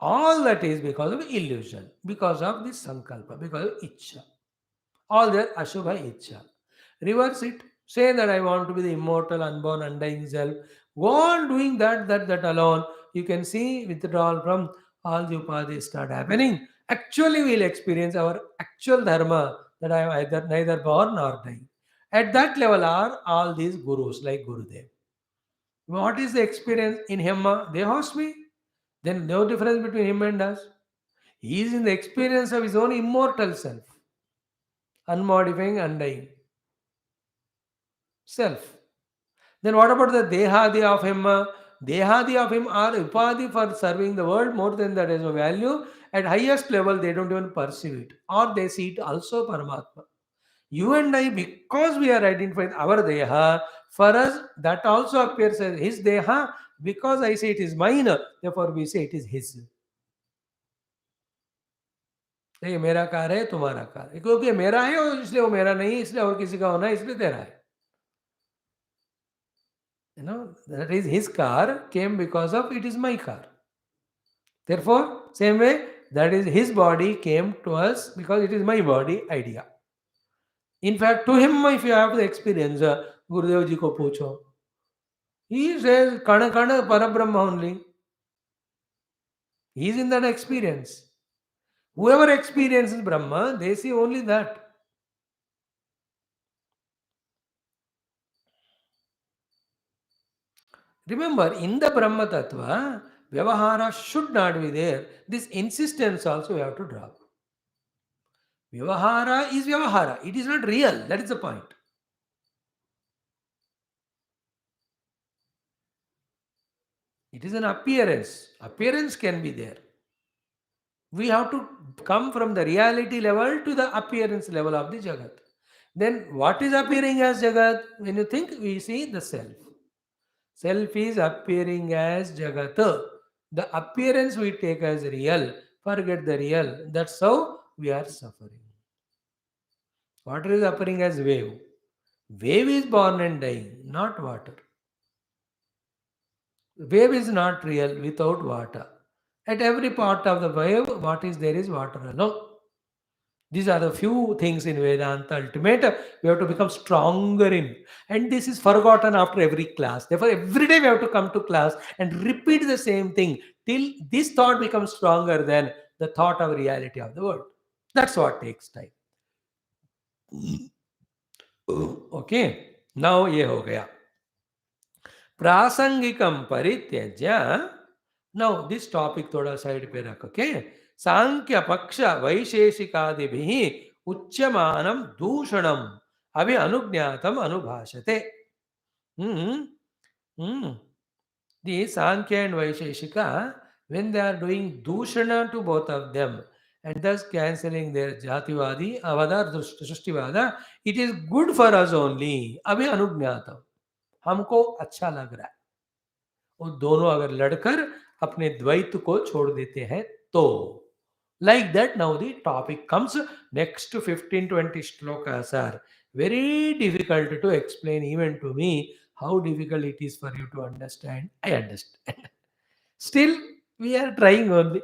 All that is because of illusion, because of this sankalpa, because of ichcha. All that ashubha ichcha. Reverse it. Say that I want to be the immortal, unborn, undying self. Go on doing that alone. You can see withdrawal from all the upadhis start happening. Actually, we'll experience our actual dharma that I am either neither born nor dying. At that level are all these gurus like Gurudev. What is the experience in him? They host me. Then no difference between him and us. He is in the experience of his own immortal self, unmodifying, undying self. Then what about the dehadi of him? Dehadi of him are upadhi for serving the world more than that is a value. At highest level, they don't even perceive it, or they see it also Paramatma. You and I, because we are identified our deha, for us that also appears as his deha. Because I say it is mine, therefore we say it is his. ये मेरा car है तुम्हारा car है क्योंकि मेरा है और इसलिए वो मेरा नहीं इसलिए और किसी का होना है इसलिए तेरा है. You know, that is his car came because of it is my car. Therefore, same way, that is his body came to us because it is my body idea. In fact, to him, if you have the experience, Gurudev ji ko pucho. He says, Kana Kana Parabrahma only. He is in that experience. Whoever experiences Brahma, they see only that. Remember, in the Brahma Tattva, Vyavahara should not be there. This insistence also we have to drop. Vyavahara is Vyavahara. It is not real. That is the point. It is an appearance. Appearance can be there. We have to come from the reality level to the appearance level of the Jagat. Then what is appearing as Jagat? When you think, we see the self. Self is appearing as Jagat. The appearance we take as real. Forget the real. That's how we are suffering. Water is appearing as wave. Wave is born and dying, not water. Wave is not real without water. At every part of the wave, what is there is water alone. These are the few things in Vedanta. Ultimate, we have to become stronger in. And this is forgotten after every class. Therefore, every day we have to come to class and repeat the same thing till this thought becomes stronger than the thought of reality of the world. That's what takes time. Okay. Now ये हो गया. प्रासंगिकम परित्यज्य. Now this topic थोड़ा side पे रख. Okay. सांख्य पक्ष वैशेषिकादिभिः उच्यमानं दूषणम् अभि अनुज्ञातम् अनुभाषते. The Sankhya and Vaisheshika, when they are doing Dushana to both of them and thus cancelling their Jativadi, Avada, Srishtivada, it is good for us only. Abhi Anugnatam. हमको अच्छा लग रहा है. वो दोनों अगर लड़कर अपने द्वैत को छोड़ देते हैं तो. Like that, now the topic comes. Next 15-20 shlokas are very difficult to explain even to me. How difficult it is for you to understand, I understand. Still, we are trying only.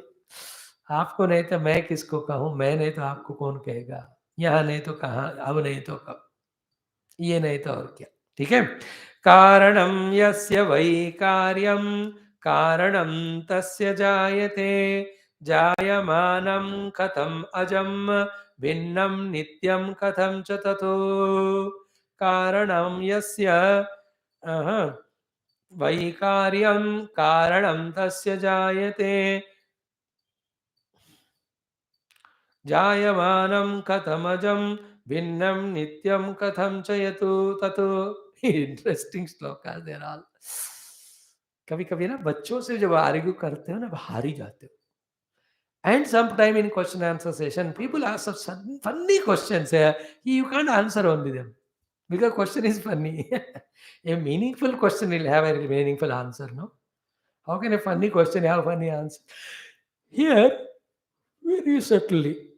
आपको नहीं तो मैं किसको कहूँ, मैं नहीं तो आपको कौन कहेगा, यहाँ नहीं तो कहाँ, अब नहीं तो कब, ये नहीं तो और क्या. ठीक है. कारणं यस्य वै कार्यं कारणं तस्य जायते जायमानं कथम् अजं भिन्नं नित्यं कथं च ततो. कारणं यस्य वै कार्यं कारणं तस्य जायते जायमानं कथमजं भिन्नं नित्यं कथं च यतु ततो. Interesting shloka there all. कभी कभी ना बच्चों से जब आर्ग्यू करते हो ना, हारी जाते हो. And sometime in question answer session, people ask some sudden funny questions. You can't answer only them because question is funny. A meaningful question will have a meaningful answer, no? How can a funny question have a funny answer? Here, very subtly.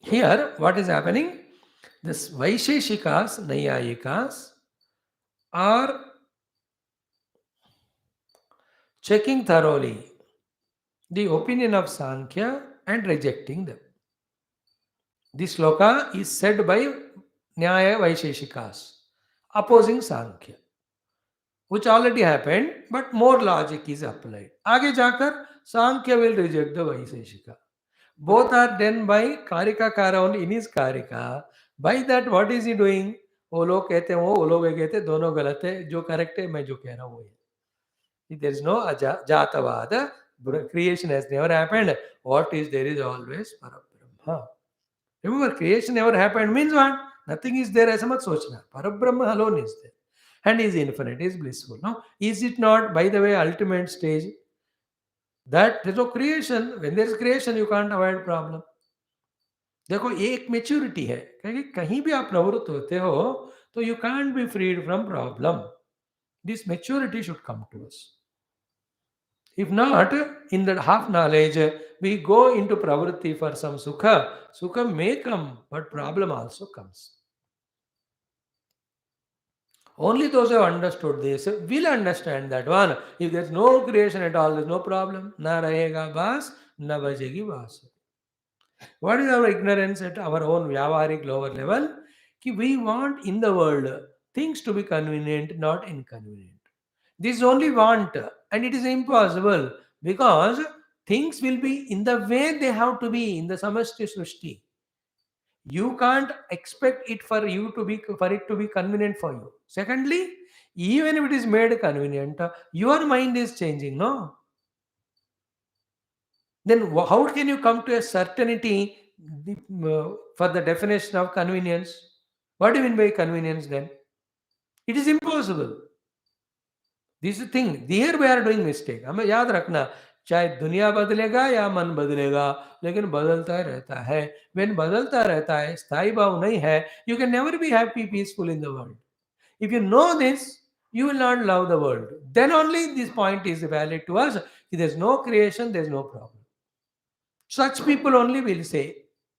Here, what is happening? This Vaisheshikas, Nayayikas are checking thoroughly the opinion of Sankhya and rejecting them. This sloka is said by Nyaya Vaisheshikas, opposing Sankhya, which already happened, but more logic is applied. आगे जाकर Sankhya will reject the Vaisheshika. Both are done by Karikakara only in his Karika. By that, what is he doing? वो लोग कहते हैं वो लोग कहते हैं, दोनों गलत है, जो करेक्ट है मैं जो कह रहा हूँ वो है. There is no Jatavada. Creation has never happened. What is there is always Parabrahma. Remember, creation never happened means what? Nothing is there. ऐसा मत सोचना. Parabrahma alone is there, and is infinite, is blissful. No, is it not? By the way, ultimate stage. That there's no creation. When there is creation, you can't avoid problem. देखो एक maturity है क्योंकि कहीं भी आप प्रवृत्त होते हो तो you can't be freed from problem. This maturity should come to us. If not, in that half knowledge, we go into pravritti for some sukha. Sukha may come, but problem also comes. Only those who have understood this will understand that one. If there's no creation at all, there's no problem. Na rahega bas, न बजेगी बांसुरी. What is our ignorance at our own vyavaharik lower level? Ki we want in the world things to be convenient, not inconvenient. This is only want, and it is impossible because things will be in the way they have to be in the samasti srushti. You can't expect it for it to be convenient for you. Secondly, even if it is made convenient, your mind is changing, no? Then how can you come to a certainty for the definition of convenience? What do you mean by convenience then? It is impossible. This is the thing. Here we are doing mistake. हमें याद रखना चाहे दुनिया बदलेगा या मन बदलेगा लेकिन बदलता रहता है. When बदलता रहता है स्थायी भाव नहीं है, you can never be happy peaceful in the world. If you know this, you will not love the world. Then only this point is valid to us. If there is no creation, there is no problem. Such people only will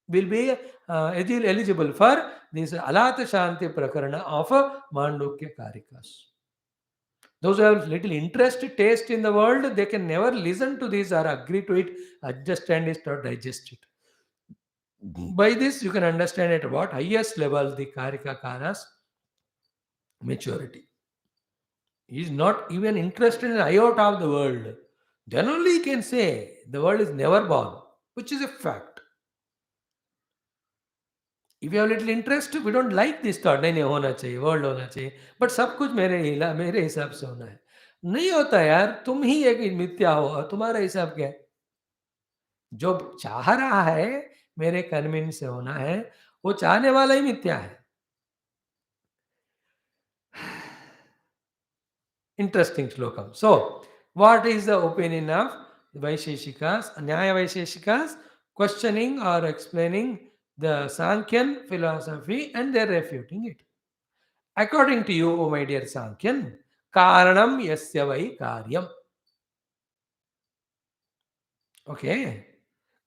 be eligible for this ALAATHA Shanti Prakarana of Mandukya Karikas. Those who have little interest, taste in the world, they can never listen to this or agree to it, understand it or digest it. By this, you can understand at what highest level the Karika Karas maturity. He is not even interested in iota of the world. Then only he can say the world is never born, which is a fact. If you have little interest, we don't like this thought. नहीं नहीं होना चाहिए, world होना चाहिए, but सब कुछ मेरे हिसाब से होना है. नहीं होता यार, तुम ही एक मिथ्या हो और तुम्हारा हिसाब क्या है? जो चाह रहा है मेरे कन्विंस से होना है, वो चाहने वाला ही मिथ्या है. Interesting shlokam. So, what is the opinion of Vaisheshikas, Nyaya Vaisheshikas, questioning or explaining the Sankhyan philosophy and they're refuting it? According to you, oh my dear Sankhyan, Karanam yasya vai karyam. Okay.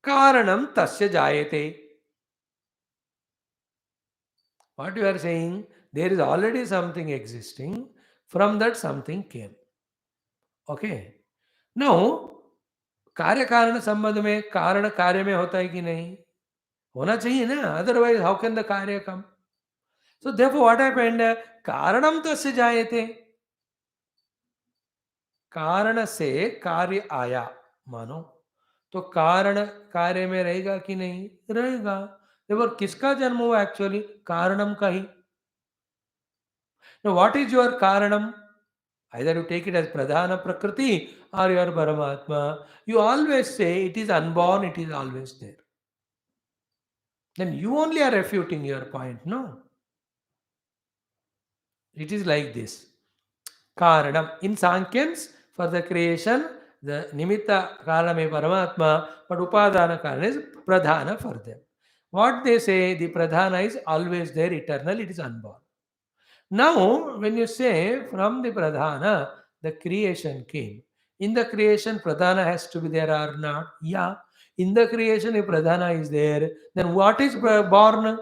Karanam tasya jayate. What you are saying, there is already something existing, from that something came. Okay. Now, कार्य कारण संबंध में कारण कार्य में होता है कि नहीं? होना चाहिए ना, अदरवाइज हाउ कैन द कार्य कम? सो देयरफॉर व्हाट हैपेंड, कारणम तस्य जायते, कारण से कार्य आया मानो, तो कारण कार्य में रहेगा कि नहीं? रहेगा. देयरफॉर किसका जन्म हुआ एक्चुअली? कारणम का ही. नाउ व्हाट इज योर कारणम? Either you take it as pradhana prakriti or your Paramatma. You always say it is unborn, it is always there. Then you only are refuting your point, no? It is like this. Karanam. In Sankhyan's, for the creation, the nimitta karanam is Paramatma, but upadana karana is pradhana for them. What they say, the pradhana is always there, eternal, it is unborn. Now, when you say from the pradhana, the creation came. In the creation, pradhana has to be there or not? Yeah. In the creation, if pradhana is there, then what is born?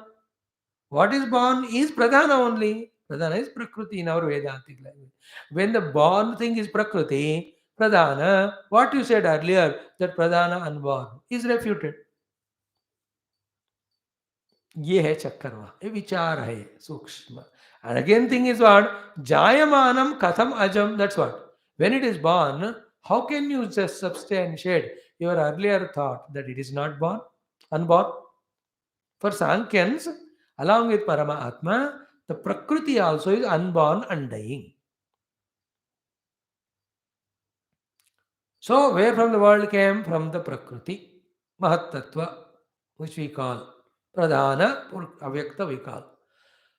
What is born is pradhana only. Pradhana is prakriti in our Vedantic language. When the born thing is prakriti, pradhana, what you said earlier, that pradhana unborn, is refuted. ये है चक्करवा, ये विचार है सूक्ष्म. And again thing is what? Jayamanam katham ajam, that's what. When it is born, how can you just substantiate your earlier thought that it is not born, unborn? For Sankhyans, along with Paramatma, the Prakriti also is unborn, undying. So, where from the world came? From the Prakriti, Mahattattva, which we call Pradhana, Avyakta we call.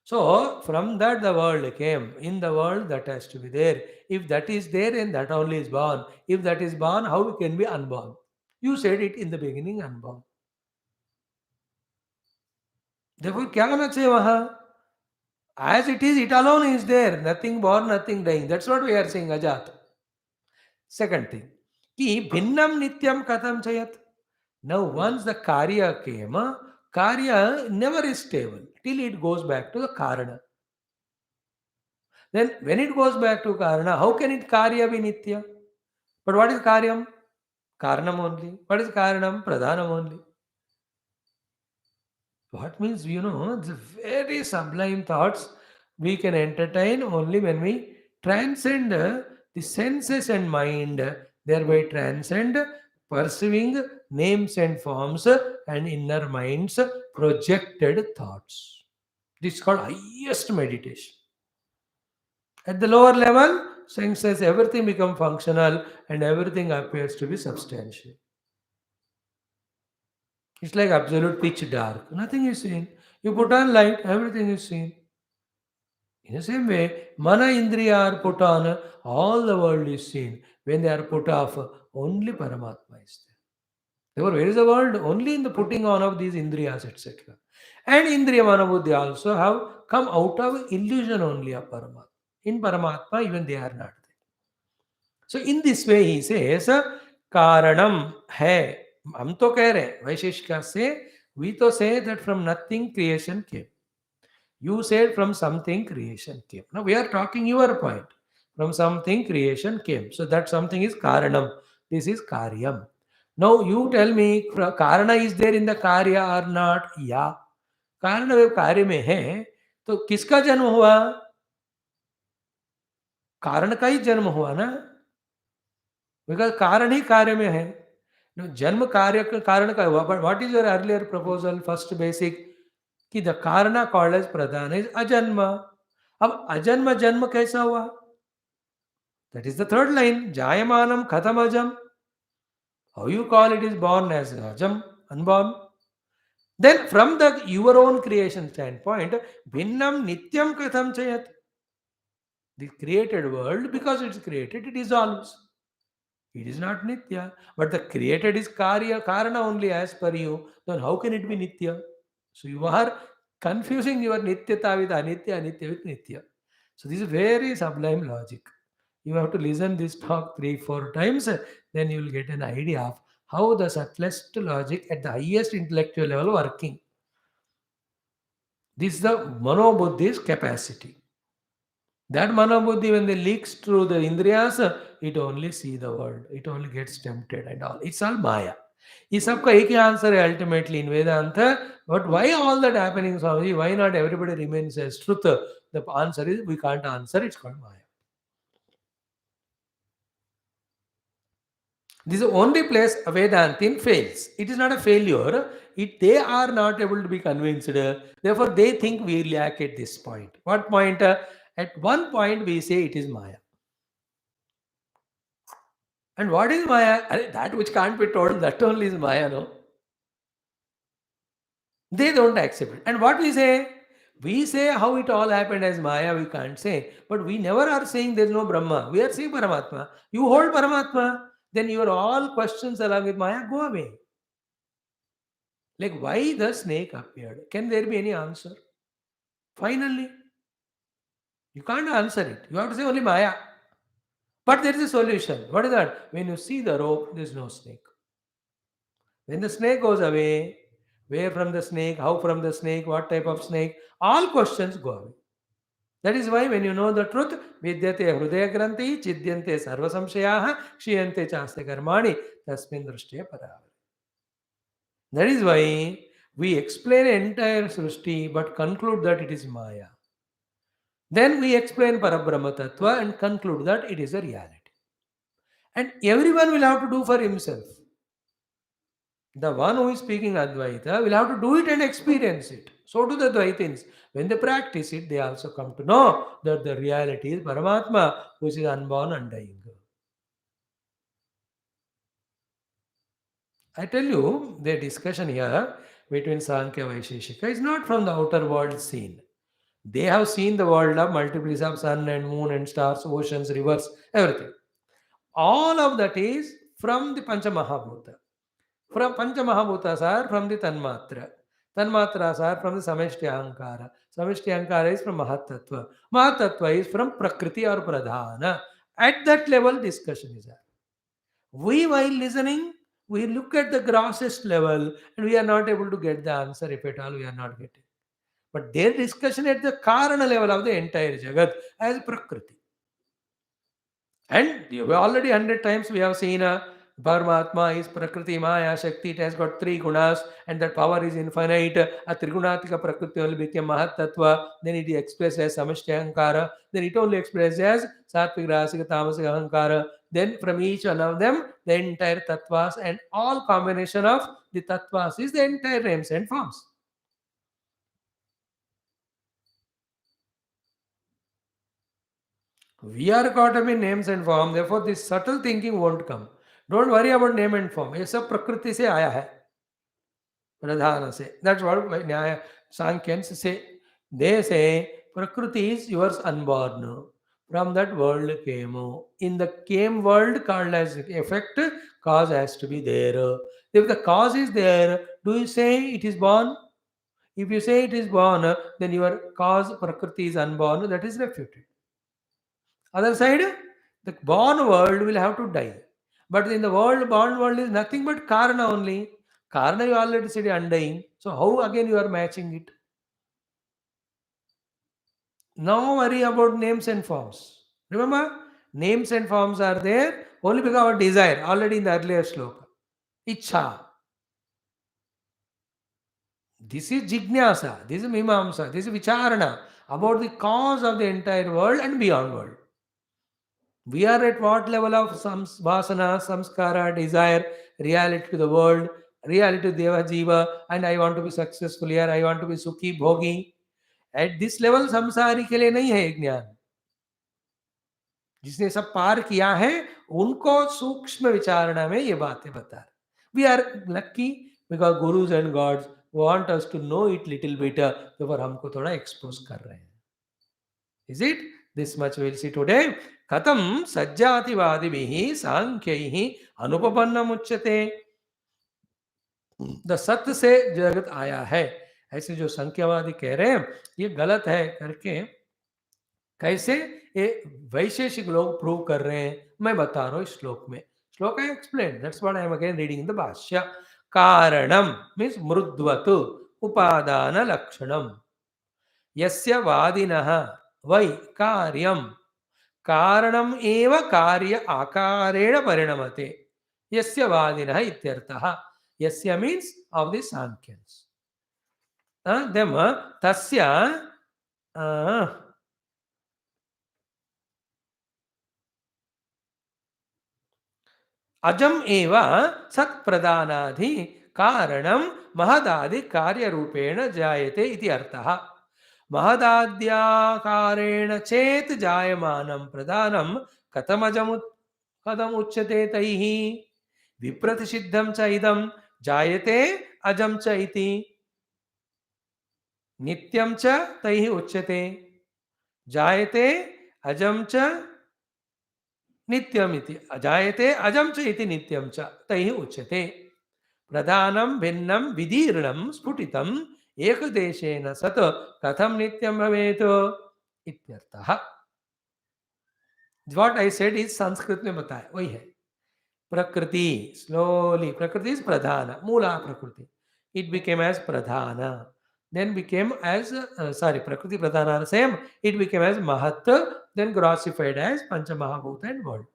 So, from that the world came. In the world, that has to be there. If that is there, then that only is born. If that is born, how it can be unborn? You said it in the beginning, unborn. Therefore, क्या होना चाहिए वहाँ? As it is, it alone is there. Nothing born, nothing dying. That's what we are saying, Ajat. Second thing, कि भिन्नम नित्यम कथम चयत. Now, once the karya came, karya never is stable till it goes back to the karana. Then, when it goes back to karana, how can it karya be nitya? But what is karyam? Karanam only. What is Karanam? Pradhanam only. What means, the very sublime thoughts we can entertain only when we transcend the senses and mind, thereby transcend perceiving names and forms and inner minds projected thoughts. This is called highest meditation. At the lower level, senses everything become functional and everything appears to be substantial. It's like absolute pitch dark. Nothing is seen. You put on light, everything is seen. In the same way, mana indriya are put on, all the world is seen. When they are put off, only Paramatma is there. Therefore, where is the world? Only in the putting on of these indriyas, etc. And indriya manabuddhi also have come out of illusion only of Paramatma. In Paramatma, even they are not there. So in this way, he says, Karanam hai. हम तो कह रहे हैं वैशेषिका से, we तो say that from nothing creation came. You said from something creation came. Now we are talking your point. From something creation came. So that something is Karanam. This is Karyam. Now you tell me, Karana is there in the Karya or not? Yeah. कारण जब कार्य में है तो किसका जन्म हुआ? कारण का ही जन्म हुआ ना, बिकॉज कारण ही कार्य में है. जन्म कार्य का कारण का हुआ. But what is your earlier proposal? First basic कि द कारण कॉल्ड एज प्रधान इज अजन्म. अब अजन्म जन्म कैसा हुआ? That is the third line. जायमानम खतम अजम. How you call it is born as अजम, unborn? Then from the your own creation standpoint भिन्नम नित्यम कथम चयत? The created world, because it's created, it dissolves. It is not Nitya. But the created is Karya, Karana only as per you. Then how can it be Nitya? So you are confusing your Nityata with Anitya, Anitya with Nitya. So this is very sublime logic. You have to listen this talk 3-4 times, then you will get an idea of how the subtlest logic at the highest intellectual level working. This is the Manobuddhi's capacity. That manabuddhi, when they leaks through the indriyas, it only see the world. It only gets tempted and all. It's all Maya. ये सबका एक ही answer है ultimately in Vedanta. But why all that happening Swami? Why not everybody remains as truth? The answer is we can't answer. It's called Maya. This is the only place a Vedantin fails. It is not a failure. They are not able to be convinced. Therefore, they think we lack at this point. What point? At one point, we say it is Maya. And what is Maya? That which can't be told, that only is Maya, no? They don't accept it. And what we say how it all happened as Maya, we can't say. But we never are saying there is no Brahma. We are saying Paramatma. You hold Paramatma, then your all questions along with Maya go away. Like why the snake appeared? Can there be any answer? Finally, you can't answer it. You have to say only Maya. But there is a solution. What is that? When you see the rope, there is no snake. When the snake goes away, where from the snake, how from the snake, what type of snake, all questions go away. That is why when you know the truth, vidyate hrudaya granthi, chidyante sarva samshayaha, kshiyante chaste karmani, tasmin drishtiya paravari. That is why we explain entire Srishti but conclude that it is Maya. Then we explain Parabrahma Tattva and conclude that it is a reality. And everyone will have to do for himself. The one who is speaking Advaita will have to do it and experience it. So do the Dvaitins. When they practice it, they also come to know that the reality is Paramatma, which is unborn, undying. I tell you, the discussion here between Sankhya and Vaisheshika is not from the outer world seen. They have seen the world of multiples of sun and moon and stars, oceans, rivers, everything. All of that is from the Pancha Mahabhuta. From Pancha Mahabhutas are from the Tanmatra. Tanmatras are from the Sameshti Ahankara. Sameshti Ahankara is from Mahatattva. Mahatattva is from Prakriti or Pradhana. At that level, discussion is happening. We, while listening, we look at the grossest level and we are not able to get the answer, if at all we are not getting. But their discussion at the Karana level of the entire Jagat as Prakriti. And already 100 times we have seen Paramatma is Prakriti, Maya, Shakti. It has got three gunas, and that power is infinite. A Trigunatika Prakriti only became Mahat Tattva. Then it is expressed as Samashti Ahankara. Then it only expressed as Sattvic, Rasika, Tamasic Ahankara. Then from each one of them, the entire Tattvas and all combination of the Tattvas is the entire names and forms. We are caught up in names and form. Therefore, this subtle thinking won't come. Don't worry about name and form. ये सब प्रकृति से आया है. Pradhana say. That's what Nyaya Sankyans say. They say Prakriti is yours unborn. From that world came. In the came world called as effect, cause has to be there. If the cause is there, do you say it is born? If you say it is born, then your cause Prakriti is unborn. That is refuted. Other side, the born world will have to die. But in the world, born world is nothing but Karna only. Karna you already said undying. So how again you are matching it? Now worry about names and forms. Remember, names and forms are there only because of desire, already in the earlier sloka. Ichha. This is Jignasa, this is Mimamsa, this is Vicharana about the cause of the entire world and beyond world. We are at what level of vasana, samskara, desire, reality to the world, reality to Deva Jiva, and I want to be successful here, I want to be Sukhi, Bhogi. At this level, संसारी के लिए नहीं है ये ज्ञान. जिसने सब पार किया है, उनको सूक्ष्म विचारणा में ये बातें बता रहे. We are lucky because gurus and gods want us to know it little bit, therefore हमको थोड़ा expose कर रहे हैं. Is it? This much we'll see today. Katam sajjativaदिभिः सांख्यैः अनुपपन्नम उच्यते. द सत्य से जगत आया है, ऐसे जो संख्यावादी कह रहे हैं ये गलत है करके कैसे ये वैशेषिक लोग प्रूव कर रहे हैं, मैं बता रहा हूं इस श्लोक में. श्लोक I explain, that's what I am again reading in the भाष्य. कारणम मीन्स मृद्वत उपादान लक्षणम यस्य वादिनः वै कार्यम कारणम एव कार्य आकारेण परिणमते यस्य वादिनः इत्यर्थः. यस्य मीन्स ऑफ द सांख्यन्स. देम तस्य अजम एव सत्प्रदानाधि कारणम महदादि कार्य रूपेण जायते इति अर्थः. महदाद्याकारेण चेत जायमानं प्रदानं कथम उच्यते तैः. विप्रतिषिद्धं च इदं जायते अजं च इति. नित्यं च तैः उच्यते. जायते अजं च नित्यम इति. जायते अजं च इति नित्यं च तैः उच्यते. प्रधानं भिन्नं विदीर्णं स्फुटितम् एकदेशेन सत् कथं नित्यं भवेत् इत्यर्थः. What I said is Sanskrit में बताया वही है. प्रकृति स्लोली, प्रकृति इज प्रधान, मूला प्रकृति. इट बिकेम एज प्रधान, then became as prakriti pradhana same, it became as mahat, then grossified as pancha mahabhuta and world.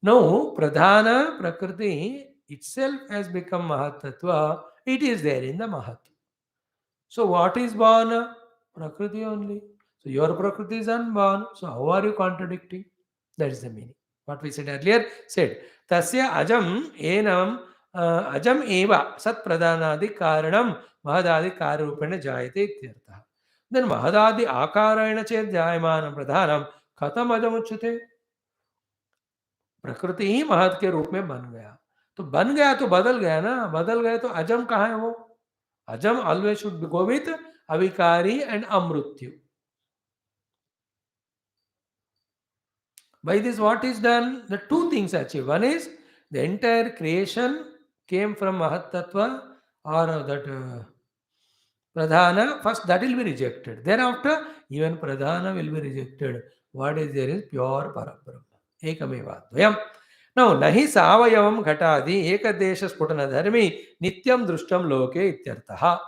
Now pradhana prakriti itself has become mahat tattva, it is there in the mahat. So what is born? Prakriti only. So your prakriti is unborn, so how are you contradicting? That is the meaning. What we said earlier said tasya ajam enam अजम एव सत् प्रधानादि कारणम महदादि कार्य रूपेण जायते इत्यर्थः. Then महदादि आकारेण चेत् जायमानं प्रधानम कथम अजम उच्यते. प्रकृति ही महद के रूप में बन गया, तो बन गया तो बदल गया ना, बदल गया तो अजम कहाँ है वो. अजम ऑलवेज शुड गो विथ अविकारी एंड अमृत्यु. By this what is done? The two things achieved. One is the entire creation came from Mahat Tattva or that Pradhana. First that will be rejected. Thereafter even Pradhana will be rejected. What is there is pure Parabrahma. Ekameva Dvayam. Now nahi savayavam ghatadi ekadesha sputana dharmi nityam drushtam loke ityartaha.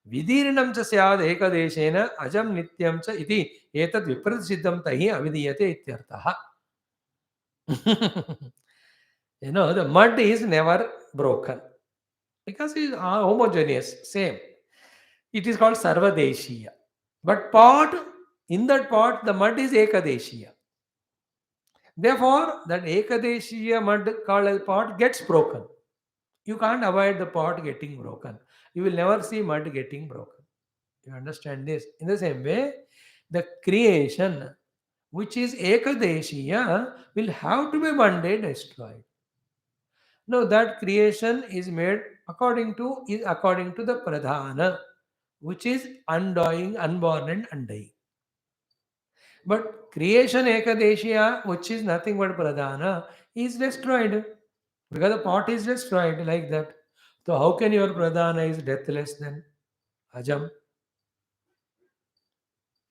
विदीर्णं च स्याद् एकदेशेन अजं नित्यं च इति एतद् विप्रतिषिद्धं तैः अविधीयते इत्यर्थः. The mud is never broken because it is homogeneous, same. It is called Sarvadeshiya. But pot, in that pot, the mud is Ekadeshiya. Therefore, that Ekadeshiya mud called as pot gets broken. You can't avoid the pot getting broken. You will never see mud getting broken. You understand this? In the same way, the creation, which is Ekadeshiya, will have to be one day destroyed. Now that creation is made according to the pradhana, which is undying, unborn and undying. But creation ekadeshiya, which is nothing but pradhana, is destroyed because the pot is destroyed like that. So how can your pradhana is deathless then? Ajam.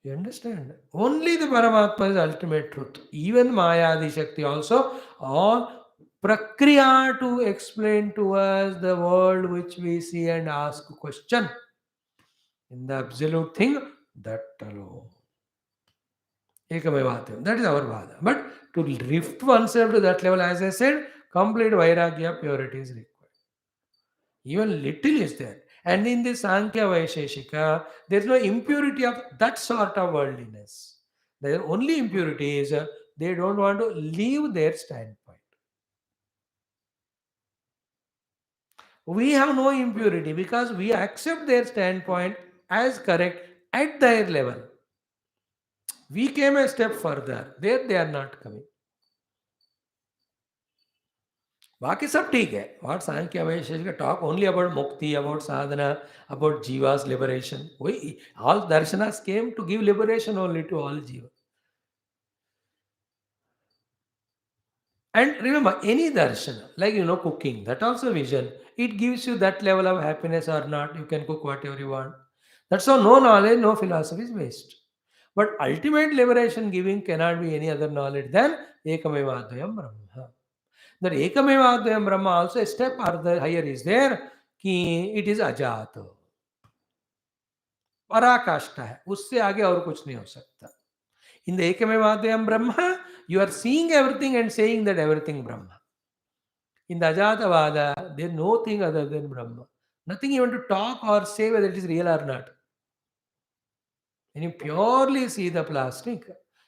You understand? Only the Paramatma is ultimate truth. Even Maya Adi Shakti also, all prakriya to explain to us the world which we see and ask question. In the absolute thing, that alone. Ekamavatvam. That is our vada. But to lift oneself to that level, as I said, complete vairagya purity is required. Even little is there. And in this Sankhya Vaisheshika, there is no impurity of that sort of worldliness. The only impurity is they don't want to leave their standpoint. We have no impurity because we accept their standpoint as correct at their level. We came a step further. There they are not coming. बाकी सब ठीक है. What Sankhya Vaisheshika talk only about mukti, about sadhana, about jiva's liberation. All darshanas came to give liberation only to all jiva. And remember, any darshana, like cooking, that also vision, it gives you that level of happiness or not. You can cook whatever you want. That's how no knowledge, no philosophy is waste. But ultimate liberation giving cannot be any other knowledge than Ekamevadvayam Brahma. That Ekamevadvayam Brahma also a step further higher is there, कि it is अजात, पराकाष्ठा है, उससे आगे और कुछ नहीं हो सकता. In the Ekamevadvayam Brahma, you are seeing everything and saying that everything Brahma. In the Ajatavada, there is no thing other than Brahma. Nothing even to talk or say whether it is real or not. When you purely see the plastic,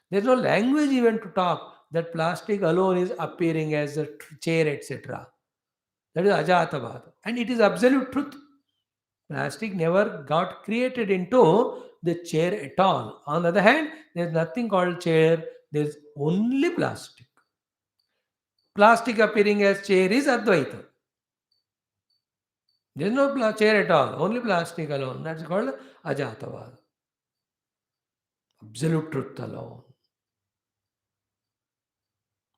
there is no language even to talk. That plastic alone is appearing as a chair, etc. That is Ajatavada. And it is absolute truth. Plastic never got created into the chair at all. On the other hand, there is nothing called chair, there is only plastic. Plastic appearing as chair is Advaita. There is no chair at all, only plastic alone. That's called Ajatavada. Absolute truth alone.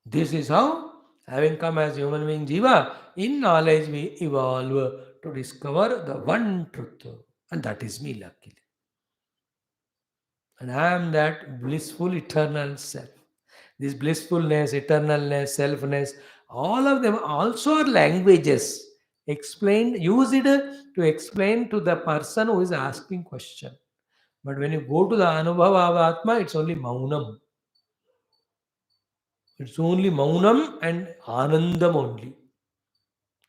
This is how, having come as human being Jiva, in knowledge we evolve to discover the one truth. And that is me, luckily. And I am that blissful eternal self. This blissfulness, eternalness, selfness, all of them also are languages. Use it to explain to the person who is asking question. But when you go to the Anubhava of Atma, it's only Maunam. It's only Maunam and Anandam only.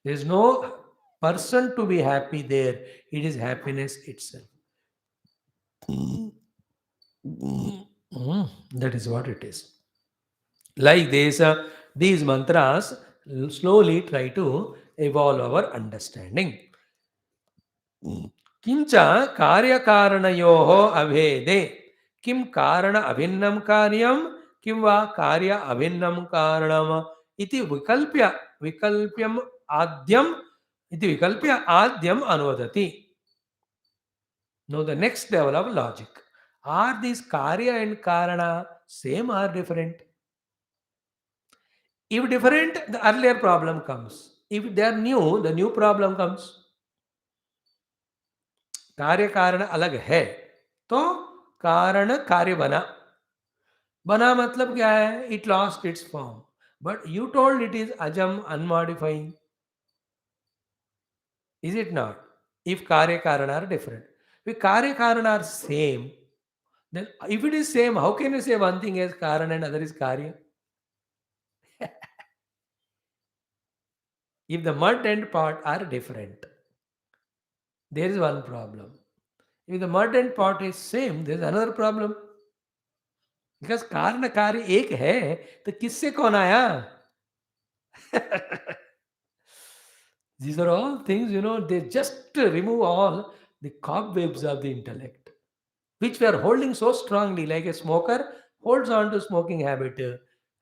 There is no person to be happy there. It is happiness itself. That is what it is. Like this, these mantras slowly try to evolve our understanding. किंच कार्यकारणयोः अभेदे किं कारण अभिन्नं कार्यं किं वा कार्य अभिन्नं कारणम् इति विकल्प्य आद्यम् अनुवदति. Now the next level of logic. Are these karya and karana same or different? If different, the earlier problem comes. If they are new, the new problem comes. कार्य कारण अलग है तो कारण कार्य बना. बना मतलब क्या है? It lost its form. But you told it is ajam, unmodifying. Is it not? If karya karan are different. If karya karan are same, then if it is same, how can you say one thing is karan and other is karya? If the mud and pot are different, there is one problem. If the mud and pot is same, there is another problem. Because कारण कार्य एक है तो किससे कौन आया? These are all things, they just remove all the cobwebs of the intellect, which we are holding so strongly, like a smoker holds on to smoking habit,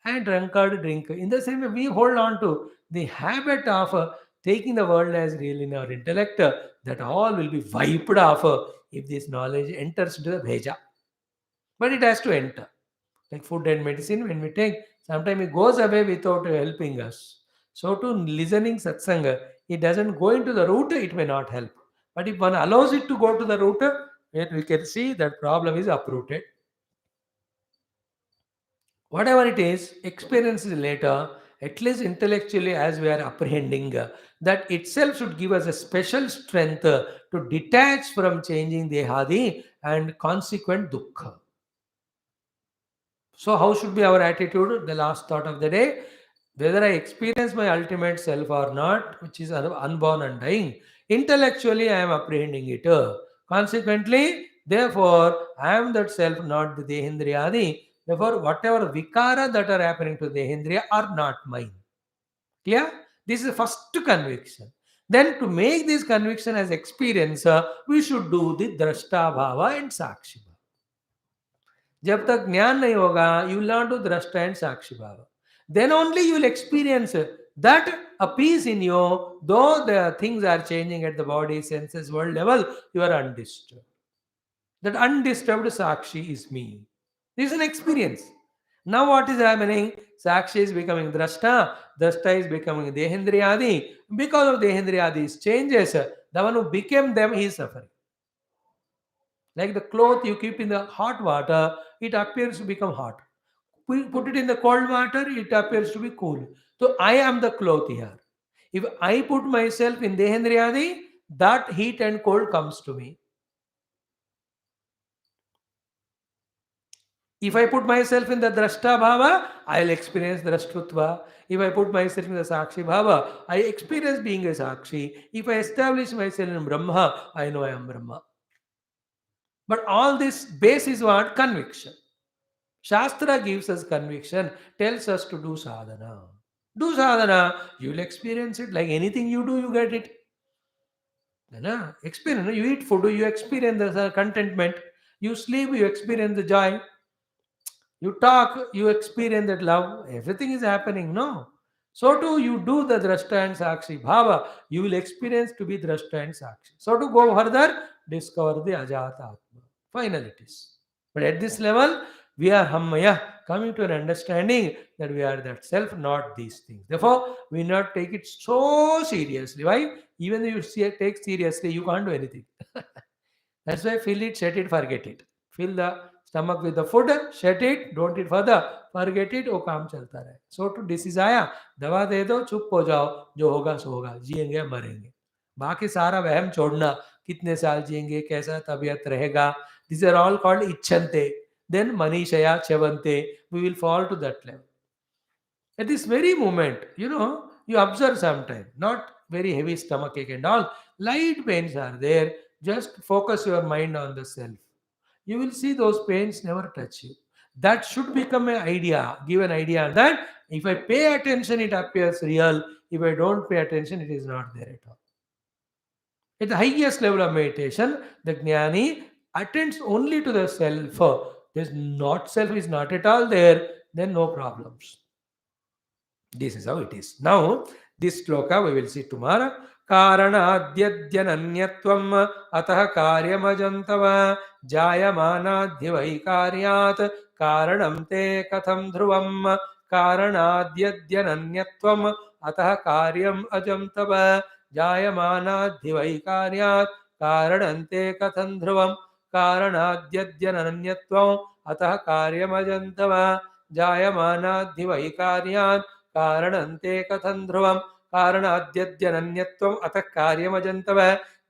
and drunkard drink. In the same way, we hold on to the habit of taking the world as real in our intellect, that all will be wiped off if this knowledge enters into the bheja. But it has to enter. Like food and medicine, when we take, sometimes it goes away without helping us. So to listening satsanga, it doesn't go into the root, it may not help. But if one allows it to go to the root, we can see that problem is uprooted. Whatever it is, experience is later, at least intellectually as we are apprehending, that itself should give us a special strength to detach from changing dehadi and consequent dukkha. So, how should be our attitude? The last thought of the day, whether I experience my ultimate self or not, which is unborn and dying, intellectually I am apprehending it. Consequently, therefore, I am that self, not the Dehendriyadi. Therefore, whatever vikara that are happening to Dehendriya are not mine. Clear? This is the first conviction. Then, to make this conviction as experience, we should do the drashta bhava and sakshi bhava. जब तक ज्ञान नहीं होगा, you will not do drashta and sakshi bhava. Then only you will experience that a peace in you, though the things are changing at the body, senses, world level, you are undisturbed. That undisturbed sakshi is me. This is an experience. Now what is happening? Sakshi is becoming drashta, drashta is becoming dehendriyadi. Because of dehendriyadi's changes, the one who became them, he is suffering. Like the cloth you keep in the hot water, it appears to become hot. We put it in the cold water, it appears to be cool. So I am the cloth here. If I put myself in Dehendriyadi, that heat and cold comes to me. If I put myself in the Drashta Bhava, I'll experience Drashtutva. If I put myself in the Sakshi Bhava, I experience being a Sakshi. If I establish myself in Brahma, I know I am Brahma. But all this base is what? Conviction. Shastra gives us conviction, tells us to do sadhana. Do sadhana, you will experience it. Like anything you do, you get it. Experience. You eat food, you experience the contentment. You sleep, you experience the joy. You talk, you experience that love. Everything is happening, no? So too, you do the drashta and sakshi bhava. You will experience to be drashta and sakshi. So to go further, discover the ajata atma. Final it is. But at this level, we are hammaya, coming to an understanding that we are that self, not these things. Therefore, we not take it so seriously. Why? Even if you take seriously, you can't do anything. That's why fill it, set it, forget it. Fill the stomach with the food, shut it, don't eat further, forget it, वो काम चलता रहे. So to disease आया, दवा दे दो, चुप हो जाओ, जो होगा सो होगा, जिएंगे मरेंगे. बाकी सारा वहम छोड़ना, कितने साल जिएंगे, कैसा तबीयत रहेगा. These are all called इच्छन्ते. Then manishaya chavante, we will fall to that level. At this very moment, you observe sometime, not very heavy stomach ache and all, light pains are there. Just focus your mind on the self. You will see those pains never touch you. That should become an idea, give an idea that if I pay attention, it appears real. If I don't pay attention, it is not there at all. At the highest level of meditation, the jnani attends only to the self. This not self is not at all there, then no problems. This is how it is. Now, this shloka we will see tomorrow. कारणा अतः कार्यमजन्तव जायमानाद्यवैकार्यात् कारणं ते कथं ध्रुवम् कारणाद्यनन्यत्वम् अतः कार्यम् अजं तव जायमानाद्यवैकार्यात् कारणं ते कथं ध्रुवम् कारणाद्यनन्यत्वम् अतः कार्यमजं तव जायमानाद्यवैकार्यात् कारणन्ते कथं ध्रुवम् कारणाद्यनन्यत्वम् अतः कार्यमजन्तव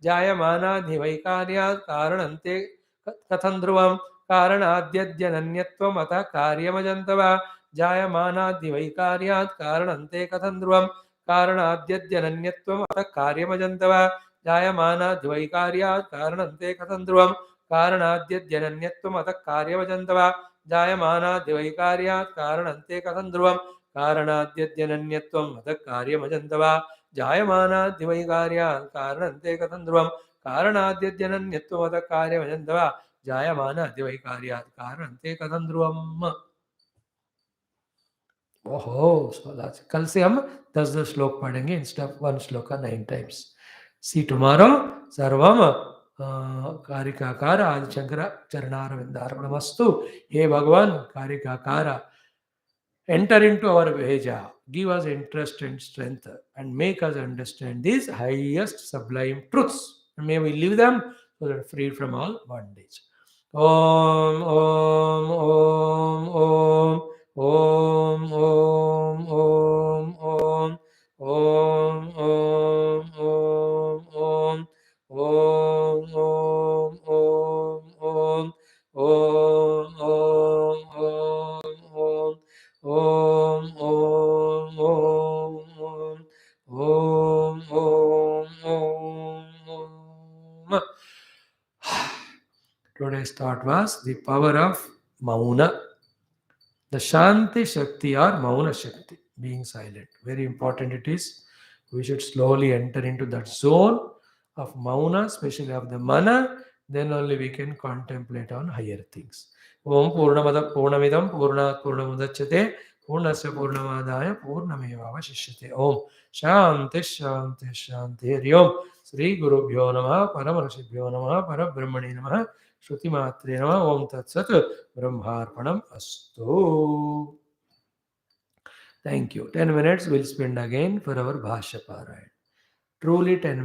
जायमानाद्यवैकार्यात् कारणन्ते कथं ध्रुवम् कारणाद्यनन्यत्वम् अतः कार्यमजन्तव जायमानाद्यवैकार्यात् कारणन्ते कथं ध्रुवम् कारणाद्यद्यनन्यत्वम् अतः कार्यमजन्तव जायमानाद्वैकार्यात् कारणन्ते कथं ध्रुवम् कारणाद्यद्यनन्यत्वम् अतः कार्यमजन्तव जायमानाद्वैकार्यात् कारणन्ते कथं ध्रुवम् कारणाद्यद्यनन्यत्वम् अतः कार्यमजन्तव जायमानाद्वैकार्यात् कारणन्ते कथं ध्रुवम् कारणाद्यद्यनन्यत्वम् अतः कार्यमजन्तव जायमानाद्वैकार्यात् कारणन्ते कथं ध्रुवम्. ओहो, so that's कल से हम 10 श्लोक पढ़ेंगे instead of 1 shloka 9 times. See tomorrow. सर्वम कारिकाकार आदिशंकर चरणारविंदार्पणमस्तु. हे भगवान कारिकाकार, enter into our Veja, give us interest and strength, and make us understand these highest sublime truths. And may we live them so that freed from all bondage. Om, Om, Om, Om, Om, Om, Om, Om, Om, Om, Om, Om, Om, Om, Om, Om, Om, Om, Om, Om. Om Om Om Om Om Om Om. Today's thought was the power of Mauna, the Shanti Shakti or Mauna Shakti, being silent. Very important it is. We should slowly enter into that zone of Mauna, especially of the Mana. Then only we can contemplate on higher things. Om Purnamada Purnamidam Purnat Purnamudachyate Purnasya Purnamadaya Purnamevavashishyate. Om Shanti Shanti Shanti Hari Om. Sri Guru Bhyo Namaha Paramarshibhyo Namaha Parabrahmane Namaha Shruti Matre Namaha. Om Tat Sat Brahmarpanam Astu. Thank you. 10 minutes we'll spend again for our Bhashya Parayana. Truly 10